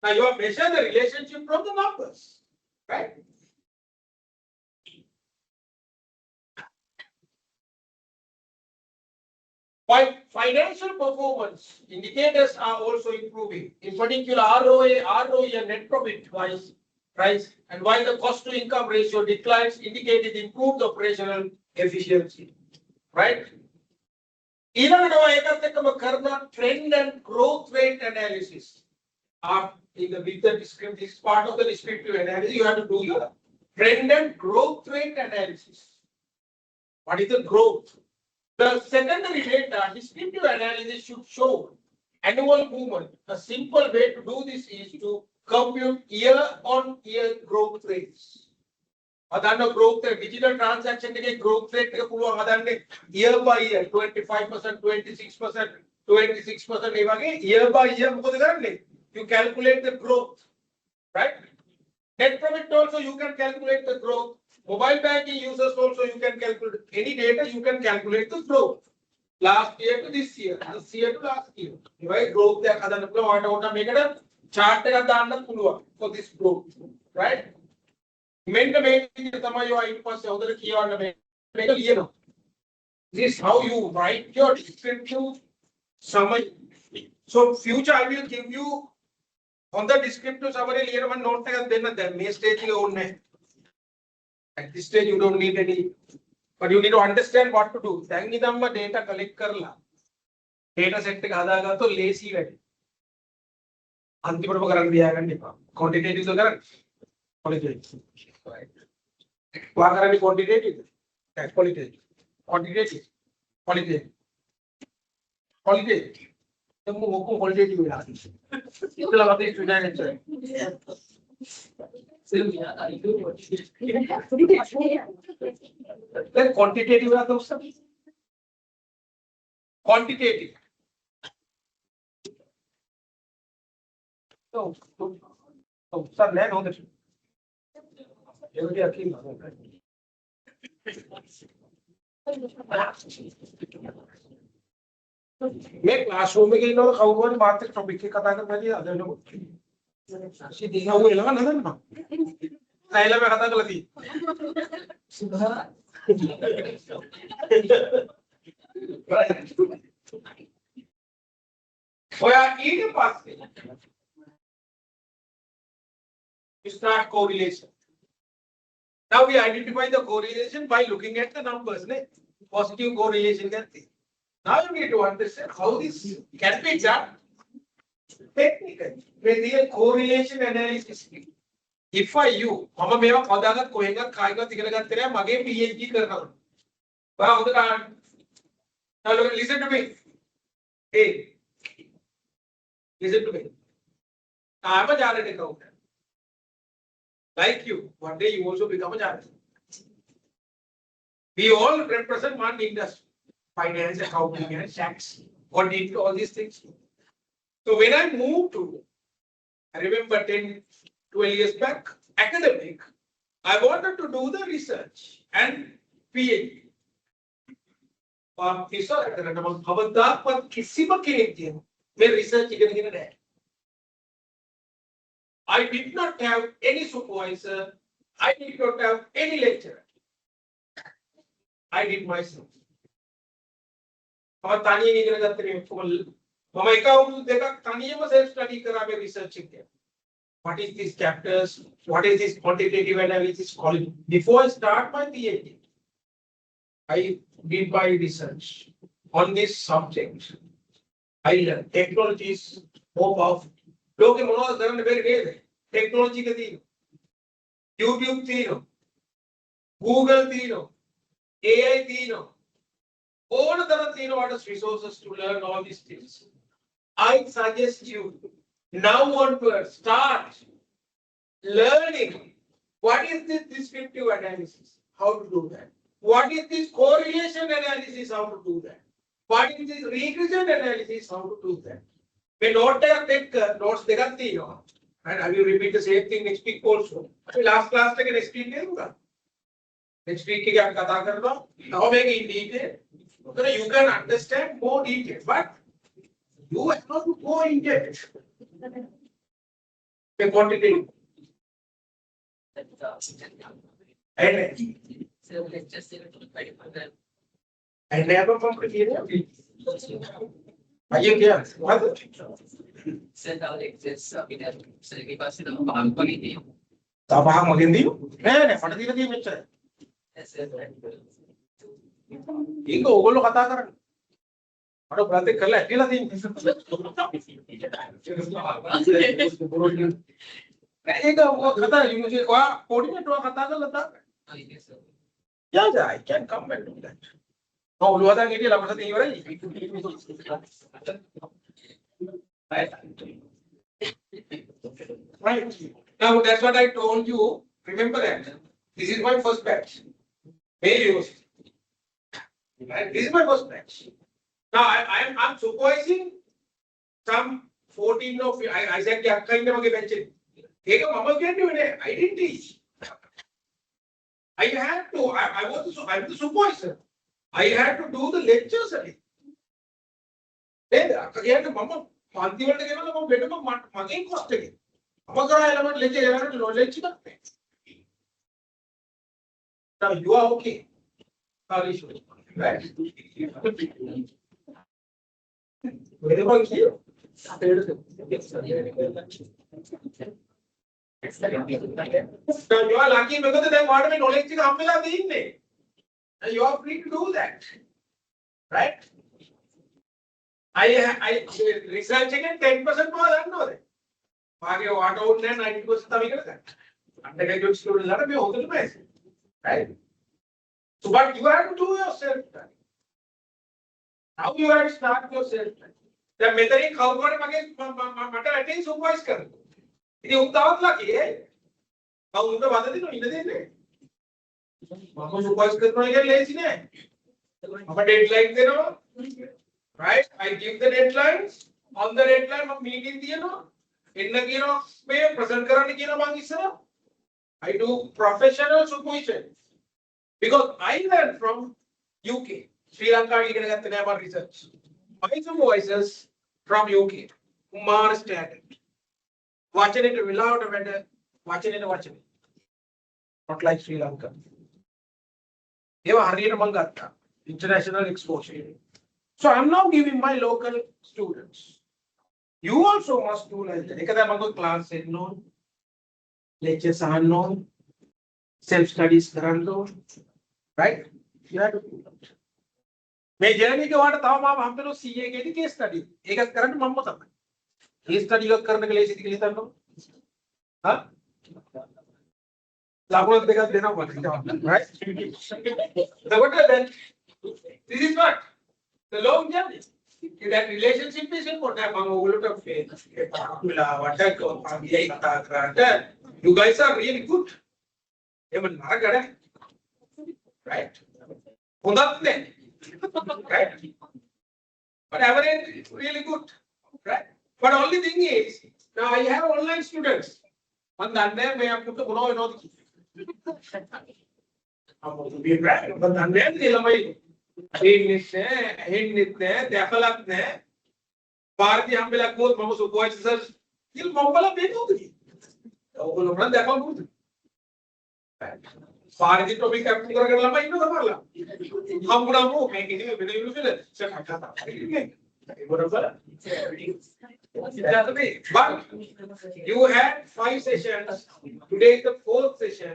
Now you have measured the relationship from the numbers, right? Financial performance indicators are also improving. In particular, ROE and net profit wise, price, and while the cost to income ratio declines, indicated improved operational efficiency. Right? Even trend and growth rate analysis are with the descriptive, this part of the descriptive analysis, you have to do the trend and growth rate analysis. What is the growth? The secondary data descriptive analysis should show annual movement. A simple way to do this is to compute year-on-year growth rates. Adana growth rate, digital transaction growth rate year by year, 25%, 26%, 26%. Year by year, you calculate the growth, right? Net profit also you can calculate the growth. Mobile banking users also you can calculate any data, you can calculate the growth. Last year to this year to last year. Right? Growth make a chart for this growth, right? This is how you write your descriptive summary. So future I will give you on the descriptive summary later one note then may stage at this stage you don't need any, but you need to understand what to do. Data collect karla. Data set to lazy quantitative qualitative. Right. Quantitative. Qualitative. Quantitative. Qualitative. Qualitative. Then quantitative are those. Quantitative. So, sir, let know this. मैं classroom में गई ना तो खाऊ वाली बात तक topic के कथा कर मैंने आधे लोग सीधी ना वो लगा ना ना पहले मैं कथा कर दी ओया ये पास start correlation. Now we identify the correlation by looking at the numbers, ne? Positive correlation. Now you need to understand how this can be done technically. With the correlation analysis. If I you, mama meva khodagat kohenga khayega tigalagat tere mage PhD karna. Now listen to me. Hey, listen to me. I'm a chartered accountant. Like you, one day you also become a chartered. We all represent one industry. Finance, accounting, and tax. Audit, all these things. So when I moved to, I remember 10, 12 years back, academic, I wanted to do the research and PhD. I did not have any supervisor. I did not have any lecturer. I did myself. Mama self-study researching there. What is these chapters? What is this quantitative analysis called? Before I start my PhD, I did my research on this subject. I learned technology is more powerful. Technology ka YouTube tino, Google tino, AI tino, all of the tino resources to learn all these things. I suggest you now onwards start learning what is this descriptive analysis, how to do that. What is this correlation analysis, how to do that. What is this regression analysis, how to do that. When take notes, and I will repeat the same thing next week also. Last class take next week. Next week now make in detail. You can understand more detail, but you have not to go in depth. The quantitative. And never completed. අයියේ කියන්නේ මොකද්ද? Send out excess අපි දැන් පස්සේ තමයි පහක් වගේ තියෙනවා. තව පහක් මගෙන් දීමු. නෑ නෑ මට දීලා තියෙන්නේ මෙච්චරයි. ඒක ඕගොල්ලෝ කතා කරන්නේ. මට ප්‍රාන්තේ කරලා ඇටිලා තියෙන්නේ. ඒක ඔය කතා යුනිවර්සිටි ඔයා කෝඩිනේටර් කතා කරලා දාන්න. Yeah, I can come and do that. No, ඔළුව හදන් හිටිය ළමට තියෙන ඉවරයි. Right. Now that's what I told you. Remember that. This is my first batch. May University. Right? This is my first batch. Now I'm supervising some 14 of I said akka inda mage batch එක. ඒක මම කියන්නේ නේ. I didn't teach. I had to. I'm the supervisor. I had to do the lectures only. Then akka කියන්නේ මම පන්ති වලට ගෙනල්ලා මම වෙනම මගෙන් cost එකේ. මම කරා එළමට lecture එළමට knowledge එකක් නැහැ. Now you are okay. Right? Wherever you now you are lucky because then what my knowledge is හම්බෙලා තියෙන්නේ. And you are free to do that. Right? I research again 10% more දන්නවද? මාගේ වාට ඕනේ නැහැ 90% තමයි කියලා ගන්න. Undergraduate student ලාට මේ හොඳට බෑ. Right? So but you have to do yourself. How you have to start yourself. දැන් මෙතනින් කවුරුහරි මට ඇටින් සුපර්වයිස් කරනවා. ඉතින් උන් තවත් ලකි ඈ. මම උන්ට වද දෙනවා ඉන්න දෙන්නේ. මම සුපර්වයිස් කරනවා කියන්නේ ලේසි නෑ. මම ඩෙඩ්ලයින් දෙනවා. Right? I give the deadlines. On the deadline මම මීටින් තියනවා. එන්න කියනවා මේ ප්‍රසන්ට් කරන්න කියනවා මං ඉස්සර. I do professional supervision. Because I learned from UK. Sri Lanka ඉගෙන ගත්තේ නෑ මම research. My supervisors from UK. Kumar standard. වචනෙට වෙලාවට වැඩ වචනෙට වචනේ. Not like Sri Lanka. ඒවා හරියට මම ගත්තා. International exposure. So I'm now giving my local students. You also must do like that. එකද මම class එන්න ඕන. Lectures අහන්න ඕන. Self studies කරන්න ඕන. Right? You have to do that. මේ journey එක වාට තව මාව හම්බෙනවා CA එකේදී case study. ඒකත් කරන්න මම තමයි. case study එකක් කරන්න කියලා ලේසිද කියලා හිතන්නකො. හා? ලකුණු දෙකක් දෙනවා මට. Right? So what then? This is what? The long journey. That relationship is important. You guys are really good. Right? Right? But average is really good. Right? But only thing is, now I have online students. One done there, may have put the Kuno and all. But then හින්නෙත් නෑ දැකලත් නෑ පාරදී හම්බෙලා ගියොත් මම supervisor ඉල් මොම්බල බේතුද ඔයගොල්ලෝ නම් දැකලා මොකද පාරදී topic එකක් කරගෙන ළමයි ඉන්නව සමහරලා හම්බුනම මේක ඉතින් වෙන යුනිවර්සිටි සෙට් කරලා but you had 5 sessions. Today is the 4th session.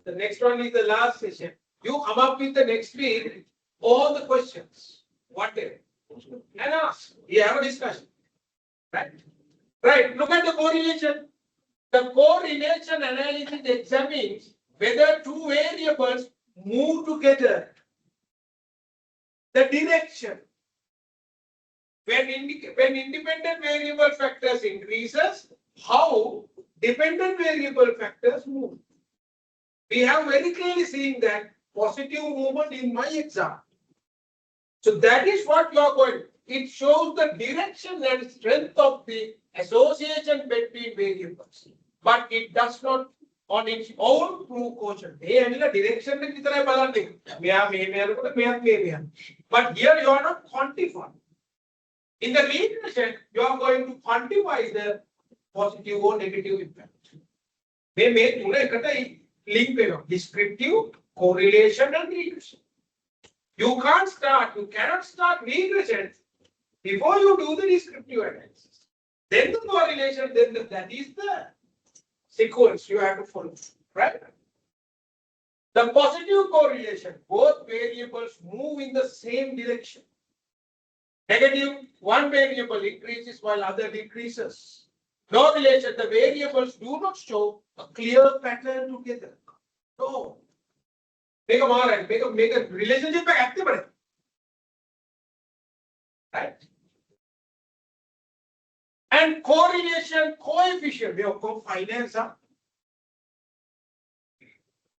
The next one is the last session. You come up with the next week all the questions, whatever, and ask. We have a discussion. Right? Right. Look at the correlation. The correlation analysis examines whether two variables move together. The direction. When independent variable factors increases, how dependent variable factors move. We have very clearly seen that positive movement in my exam. So that is what you are going. It shows the direction and strength of the association between variables. But it does not on its own prove causation. Direction. But here you are not quantifying. In the regression, you are going to quantify the positive or negative impact. Link descriptive, correlation and regression. You cannot start regression Before you do the descriptive analysis, then the correlation, that is the sequence you have to follow, right? The positive correlation, both variables move in the same direction. Negative, one variable increases while other decreases. No relation, the variables do not show a clear pattern together. No. Make a relationship active. Right? And correlation coefficient, we have finance.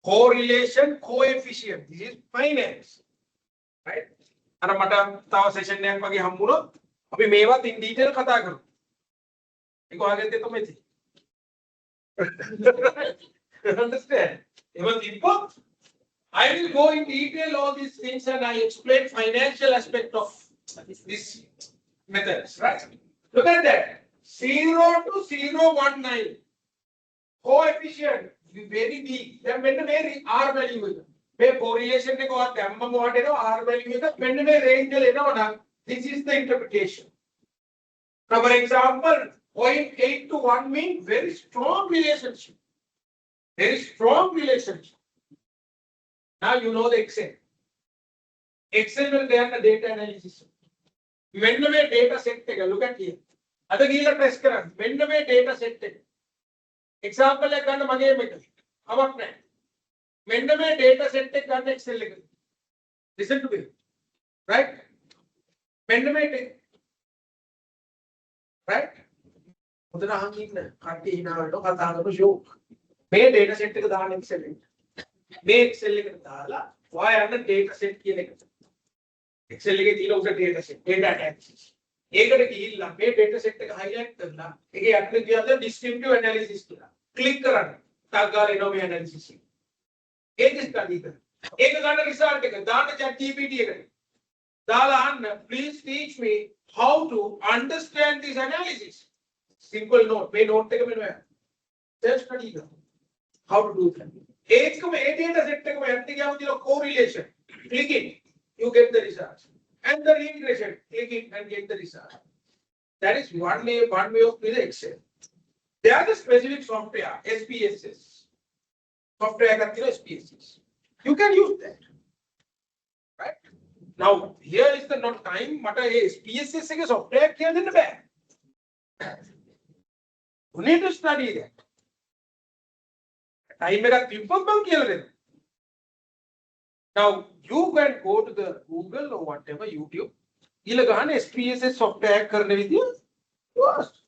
Correlation coefficient, this is finance. Right? අර මට තව session එකක් වගේ හම්බුනොත් අපි මේවත් in detail කතා කරමු. ඒක ඔයාගෙන් දෙතොමෙති. Understand? Even input, I will go in detail all these things and I explain financial aspect of this methods, right? Look at that. 0 to 019. Coefficient very big. Then when the R value is the correlation they got R value is when the range this is the interpretation. Now, for example, 0.8 to 1 means very strong relationship. Very strong relationship. Now you know the Excel. Excel will run the data analysis. When the data set take a look at here. Other gila test kara. When the data set take. Example like that mage make. How plan? When the data set take that Excel like. Listen to me. Right? When the take. Right? Udara hangin na. Kati hina lo kata ko show. May data set take that Excel. May Excel like that. Why are the data set here? Excel like that data set. Data analysis. ඒකට ගිහිල්ලා මේ data set එක highlight කරලා ඒකේ යටින් ගියාද descriptive analysis කියලා click කරන්න ටක් ගාලා එනවා මේ analysis එක ඒක study කරන්න ඒක ගන්න result එක දාන්න chat GPT එකට දාලා අහන්න please teach me how to understand this analysis simple note මේ note එක මෙන්න self study කරන්න how to do that ඒකම ඒ data set එකම යන්න ගියාම දින correlation click it you get the results. And the regression, click it and get the result. That is one way of the Excel. There are the specific software, SPSS. Software SPSS. You can use that. Right? Now, here is the not time, but SPSS software here in the back. You need to study that. Time now, you can go to the Google or whatever, YouTube. You can SPSS software karne vidya. Yes.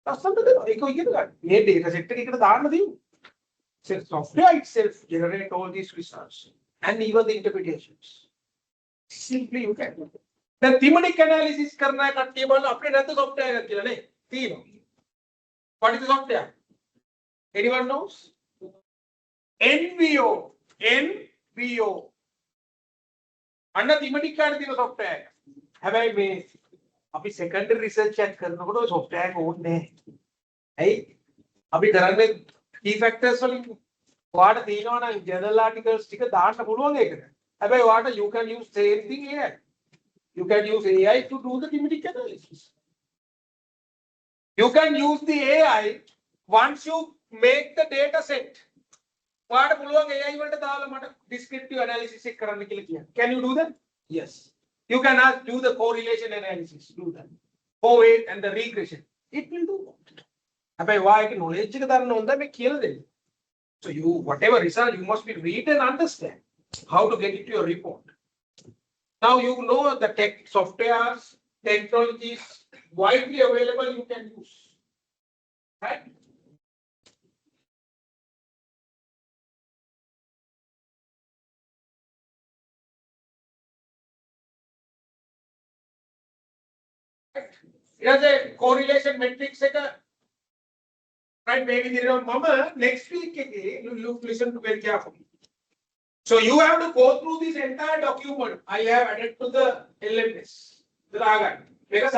That's something that you can get. Ye data set ke ikada daan diyu. So software itself generate all these results and even the interpretations. Simply you can do. The thematic analysis karna hai kattiye bolu apne nathu software ekak kiyala ne. Theme. What is the software? Anyone knows? NVO. NVO. Under thematic card the software. Have I made a secondary research and Karnako software own day? Hey, Abi Karane key factors what the on general articles stick a data. Have I what you can use same thing here? You can use AI to do the thematic analysis. You can use the AI once you make the data set. What AI descriptive analysis can you do that? Yes. You can do the correlation analysis. Do that. Co-weight and the regression. It will do that. So you whatever result you must be read and understand how to get it to your report. Now you know the tech softwares, technologies widely available you can use. Right? It has a correlation matrix. Right? Maybe mama next week you listen to very carefully. So you have to go through this entire document. I have added to the LMS. Because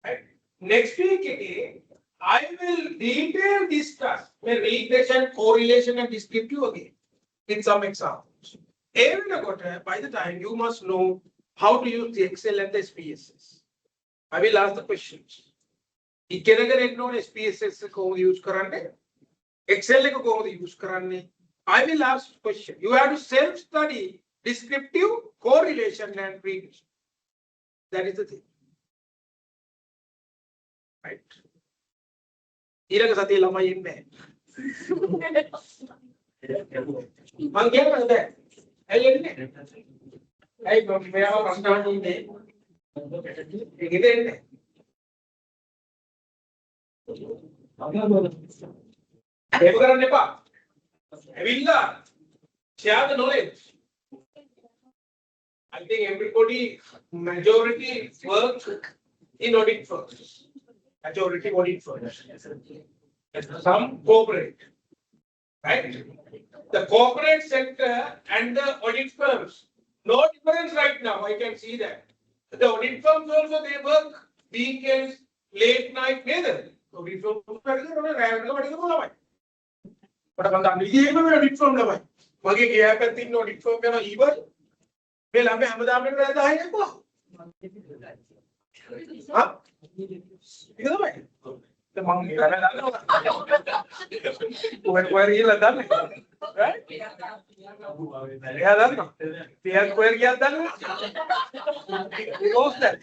right? Next week I will detail discuss regression, correlation, and descriptive again in some examples. By the time you must know how to use the Excel and the SPSS. I will ask the questions. ඉගෙනගෙන එන්න ඕනේ SPSS එක කොහොමද use කරන්නේ? Excel එක කොහොමද use කරන්නේ? I will ask question. You have to self study descriptive, correlation and prediction. That is the thing. Right. ඊළඟ සතියේ ළමයි ඉන්නේ. මං කියන්නේ ඇයි එන්නේ? ඇයි මෙයාව ප්‍රශ්න අහන්නේ ඉන්නේ? ඒකද එන්නේ? ඒක කරන්න එපා. ඇවිල්ලා share the knowledge. I think everybody, majority work in audit firms. Majority audit firms. Some corporate, right? The corporate sector and the audit firms, no difference right now. I can see that. The audit firms also they work weekends, late night, neither. Audit firms but I'm not audit firm. Magi gaya करती है audit firm में ना ईबर मैं लामे हमदाम में रहता है क्या? हाँ? इधर भाई तो मांग क्या है ना? कोई ये लगा नहीं, right? क्या था ना? क्या कोई क्या था ना? Knows that.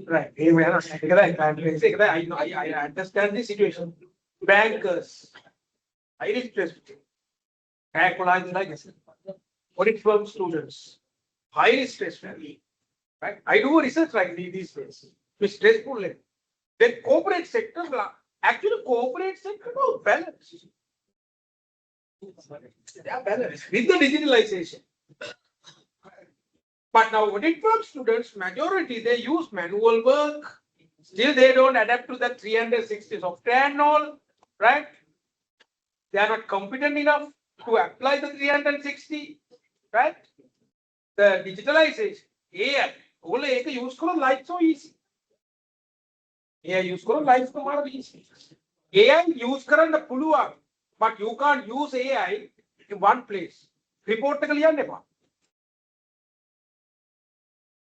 Right. I understand the situation. Bankers, highly stressed. Audit firm students, highly stressed. Right. I do research like these days. It's stressful. Then corporate sector, actually corporate sector no balance. They are balanced with the digitalization. But now audit firm students, majority, they use manual work. Still they don't adapt to the 360 software and all, right? They are not competent enough to apply the 360, right? The digitalization, AI, all AI use karo life so easy. AI use karo life so easy. AI use karana puluwa, but you can't use AI in one place. Report එක ලියන්න එපා.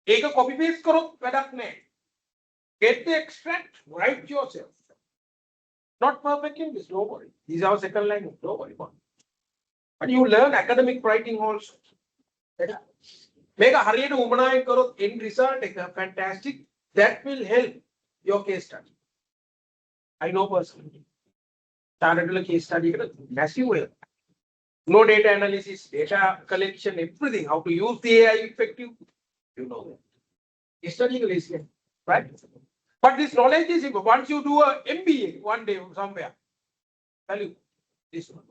ඒක copy paste කරොත් වැඩක් නැහැ. Get the extract, write yourself. Not perfect English, don't worry. These are our second language, don't worry about it. But you learn academic writing also. Make a hurried උමනාවෙන් කරොත් end result එක fantastic. That will help your case study. I know personally. Started a case study massive way. No data analysis, data collection, everything. How to use the AI effective. You know that. Case study is right. But this knowledge is once you do a MBA one day somewhere. Tell you this one.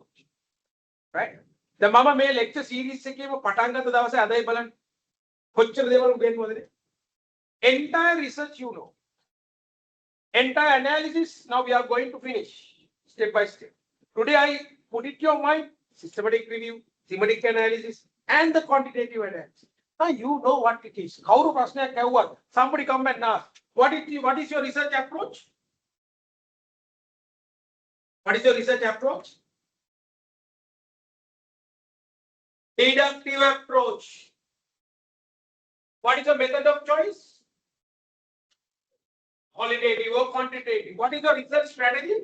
Right? The mama may lecture series එකේම පටන් ගත්ත දවසේ අදයි බලන්න. කොච්චර දේවල් උගෙන්වද? Entire research you know. Entire analysis now we are going to finish step by step. Today I put it your mind, systematic review, thematic analysis and the quantitative analysis. Now you know what it is. කවුරු ප්‍රශ්නයක් ඇහුවත් somebody come and ask what is your research approach? What is your research approach? Deductive approach. What is your method of choice? Qualitative or quantitative? What is your research strategy?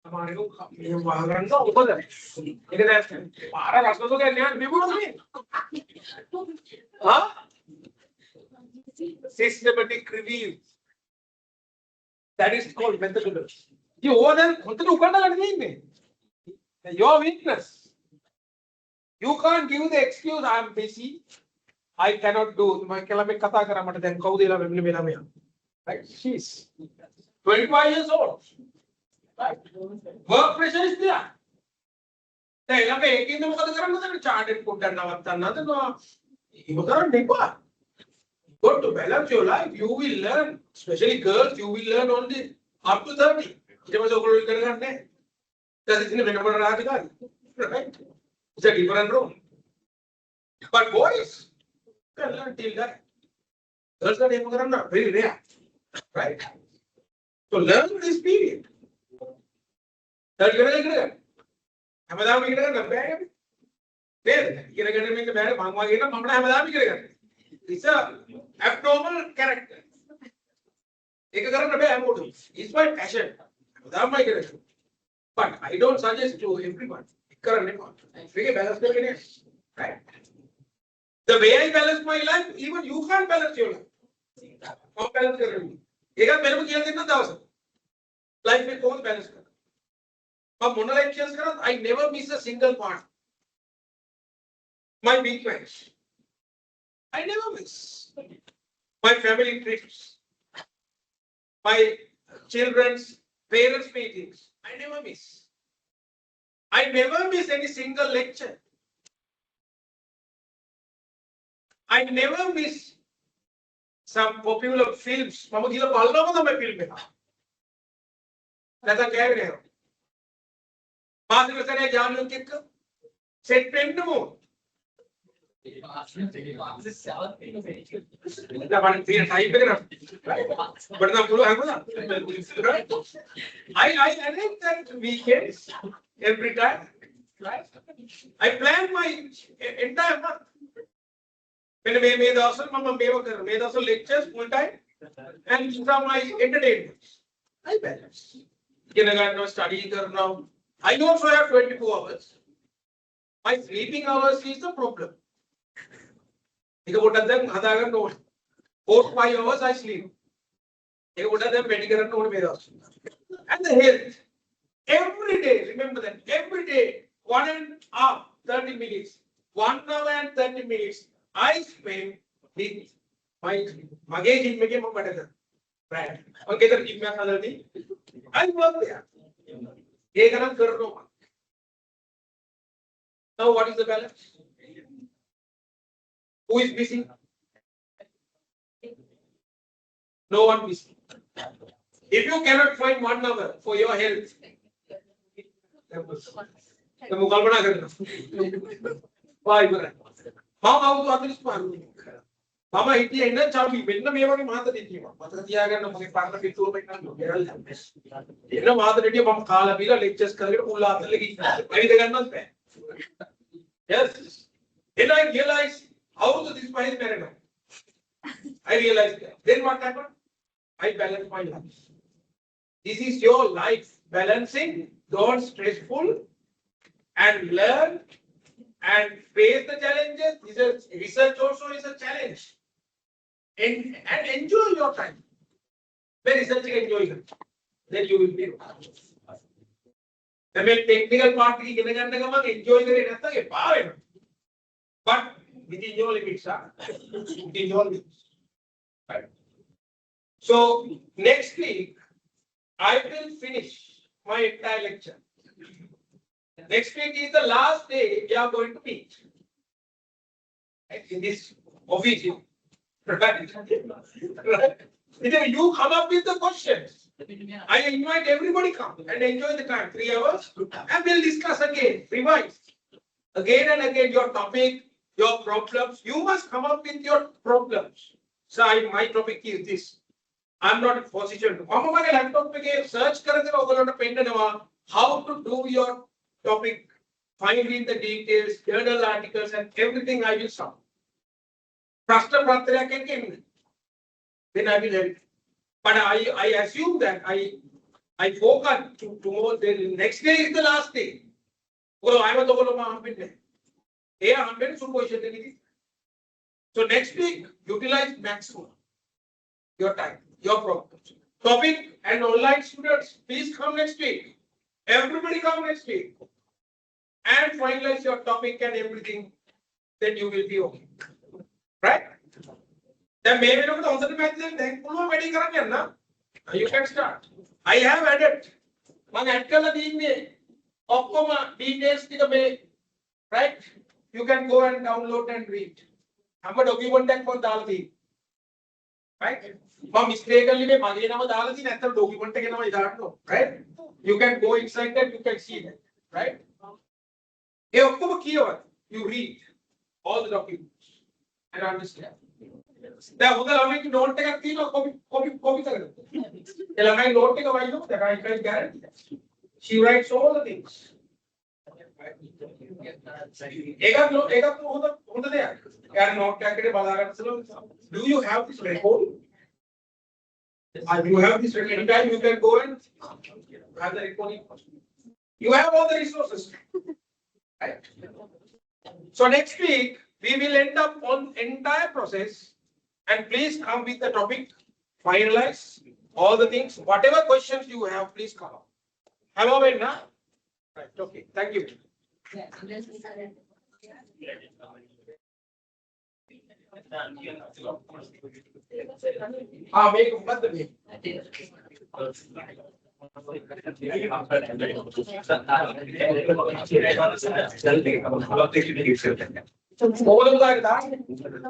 हमारे को ये वाहन का ऊपर है लेकिन ऐसे बारह रास्ते तो क्या न्याय बिल्कुल नहीं हाँ systematic review that is called methodology ये वो है खुद तो उकड़ना लग नहीं में your weakness you can't give the excuse I am busy I cannot do मैं केला में कथा करा मटे दें कौ देला में मेला में right she's 25 years old. Right. Work pressure is there. දැන් ළඟ ඒකින්ද මොකද කරන්නද? chartered accountant නවත්තන්න හදනවා. ඒක කරන්න එපා. Got to balance your life. You will learn, especially girls, you will learn only up to 30. ඊට පස්සේ ඔයගොල්ලෝ ඉගෙන ගන්න නැහැ. ඊට පස්සේ වෙන මොන රාජකාරී. Right? It's a different role. But boys can learn till that. Girls are able to learn very rare. Right? So learn this period. දැන් ඉගෙන ගන්න. හැමදාම ඉගෙන ගන්න බෑ නේද? ඉගෙන ගන්න මේක බෑ මම වගේ නම් මම හැමදාම ඉගෙන ගන්න. It's a abnormal character. ඒක කරන්න බෑ හැමෝටම. It's my passion. හැමදාම ඉගෙන ගන්න. But I don't suggest to everyone. කරන්න එපා. මේක balance කරගෙන යන්න. Right? The way I balance my life, even you can't balance your life. How balance කරන්නේ? ඒකත් වෙනම කියලා දෙන්න දවසක්. Life එක කොහොමද balance කරන්නේ? මම මොන lectures කරත් I never miss a single part. My big plans. I never miss. My family trips. My children's parents meetings. I never miss. I never miss any single lecture. I never miss some popular films. මම ගිහලා බලනවම තමයි film එක. නැත්නම් කෑවේ නෑ. මාසික සැරේ යාළුවෙක් එක්ක set වෙන්න ඕන. දැන් තියෙන ටයිප් එක නේද? ඔබට නම් පුළුවන් හම්බුණා. I arrange that weekends every time. Right? I plan my entire month. When may දවස්වල මම මේව කරනවා. මේ දවස්වල lectures full time and these are my entertainments. I balance. ඉගෙන ගන්නවා, study කරනවා. I also have 24 hours. My sleeping hours is the problem. ඒක පොඩ්ඩක් දැන් හදා ගන්න ඕනේ. 4-5 hours I sleep. ඒක පොඩ්ඩක් දැන් වැඩි කරන්න ඕනේ මේ දවස්වල. And the health. Every day, remember that every day 1.5 minutes, 1 hour and 30 minutes I spend with my gym में क्या मैं बैठा right? और किधर gym में खाना नहीं? I work there. ये काम कर रहा हूँ. Now what is the balance? Who is missing? No one missing. If you cannot find 1 hour for your health, तो मुकाबला करना वाई बरा मामा वो तो आदमी स्मार्ट मामा हिट्टी है ना चाबी बिन्ना मेवा के माता देती है माता दिया अगर नमके पार्टनर के टूर में ना केरल ये ना माता देती है हम खाला पीला लेक्चर्स करके पूरा आते लगी अभी तक करना है yes then I realize how to this my married I realized that then what happened I balance my life this is your life balancing don't stressful and learn and face the challenges. This is research also is a challenge. And enjoy your time. When research enjoy it, then you will be. The main technical part is enjoy the power. But within your limits, within your limits. Right. So next week I will finish my entire lecture. Next week is the last day we are going to meet. In this office. Right? You come up with the questions. I invite everybody come and enjoy the time, 3 hours, and we'll discuss again, revise. Again and again your topic, your problems. You must come up with your problems. So my topic is this. I'm not a physician. I'm a laptop search how to do your topic, finding the details, journal articles, and everything I will solve. Then I will help. But I assume that I focus tomorrow. The next day is the last day. So next week, utilize maximum your time, your problems. Topic and online students, please come next week. Everybody come next week. And finalize your topic and everything, then you will be okay. Right? Then maybe look at the math, then you can start. I have added. Details right? You can go and download and read. I'm a document for Dalati. Right? Mistakenly, document, right? You can go inside that, you can see that. Right? You read all the documents and understand. Don't take a copy. Note that I can guarantee that. She writes all the things. Do you have this record? You have this record. Anytime you can go and have the recording. You have all the resources. Right? So next week, we will end up on entire process, and please come with the topic, finalize all the things, whatever questions you have, please come up. Hello, Benna. Right, okay, thank you. Make what the way. All of that.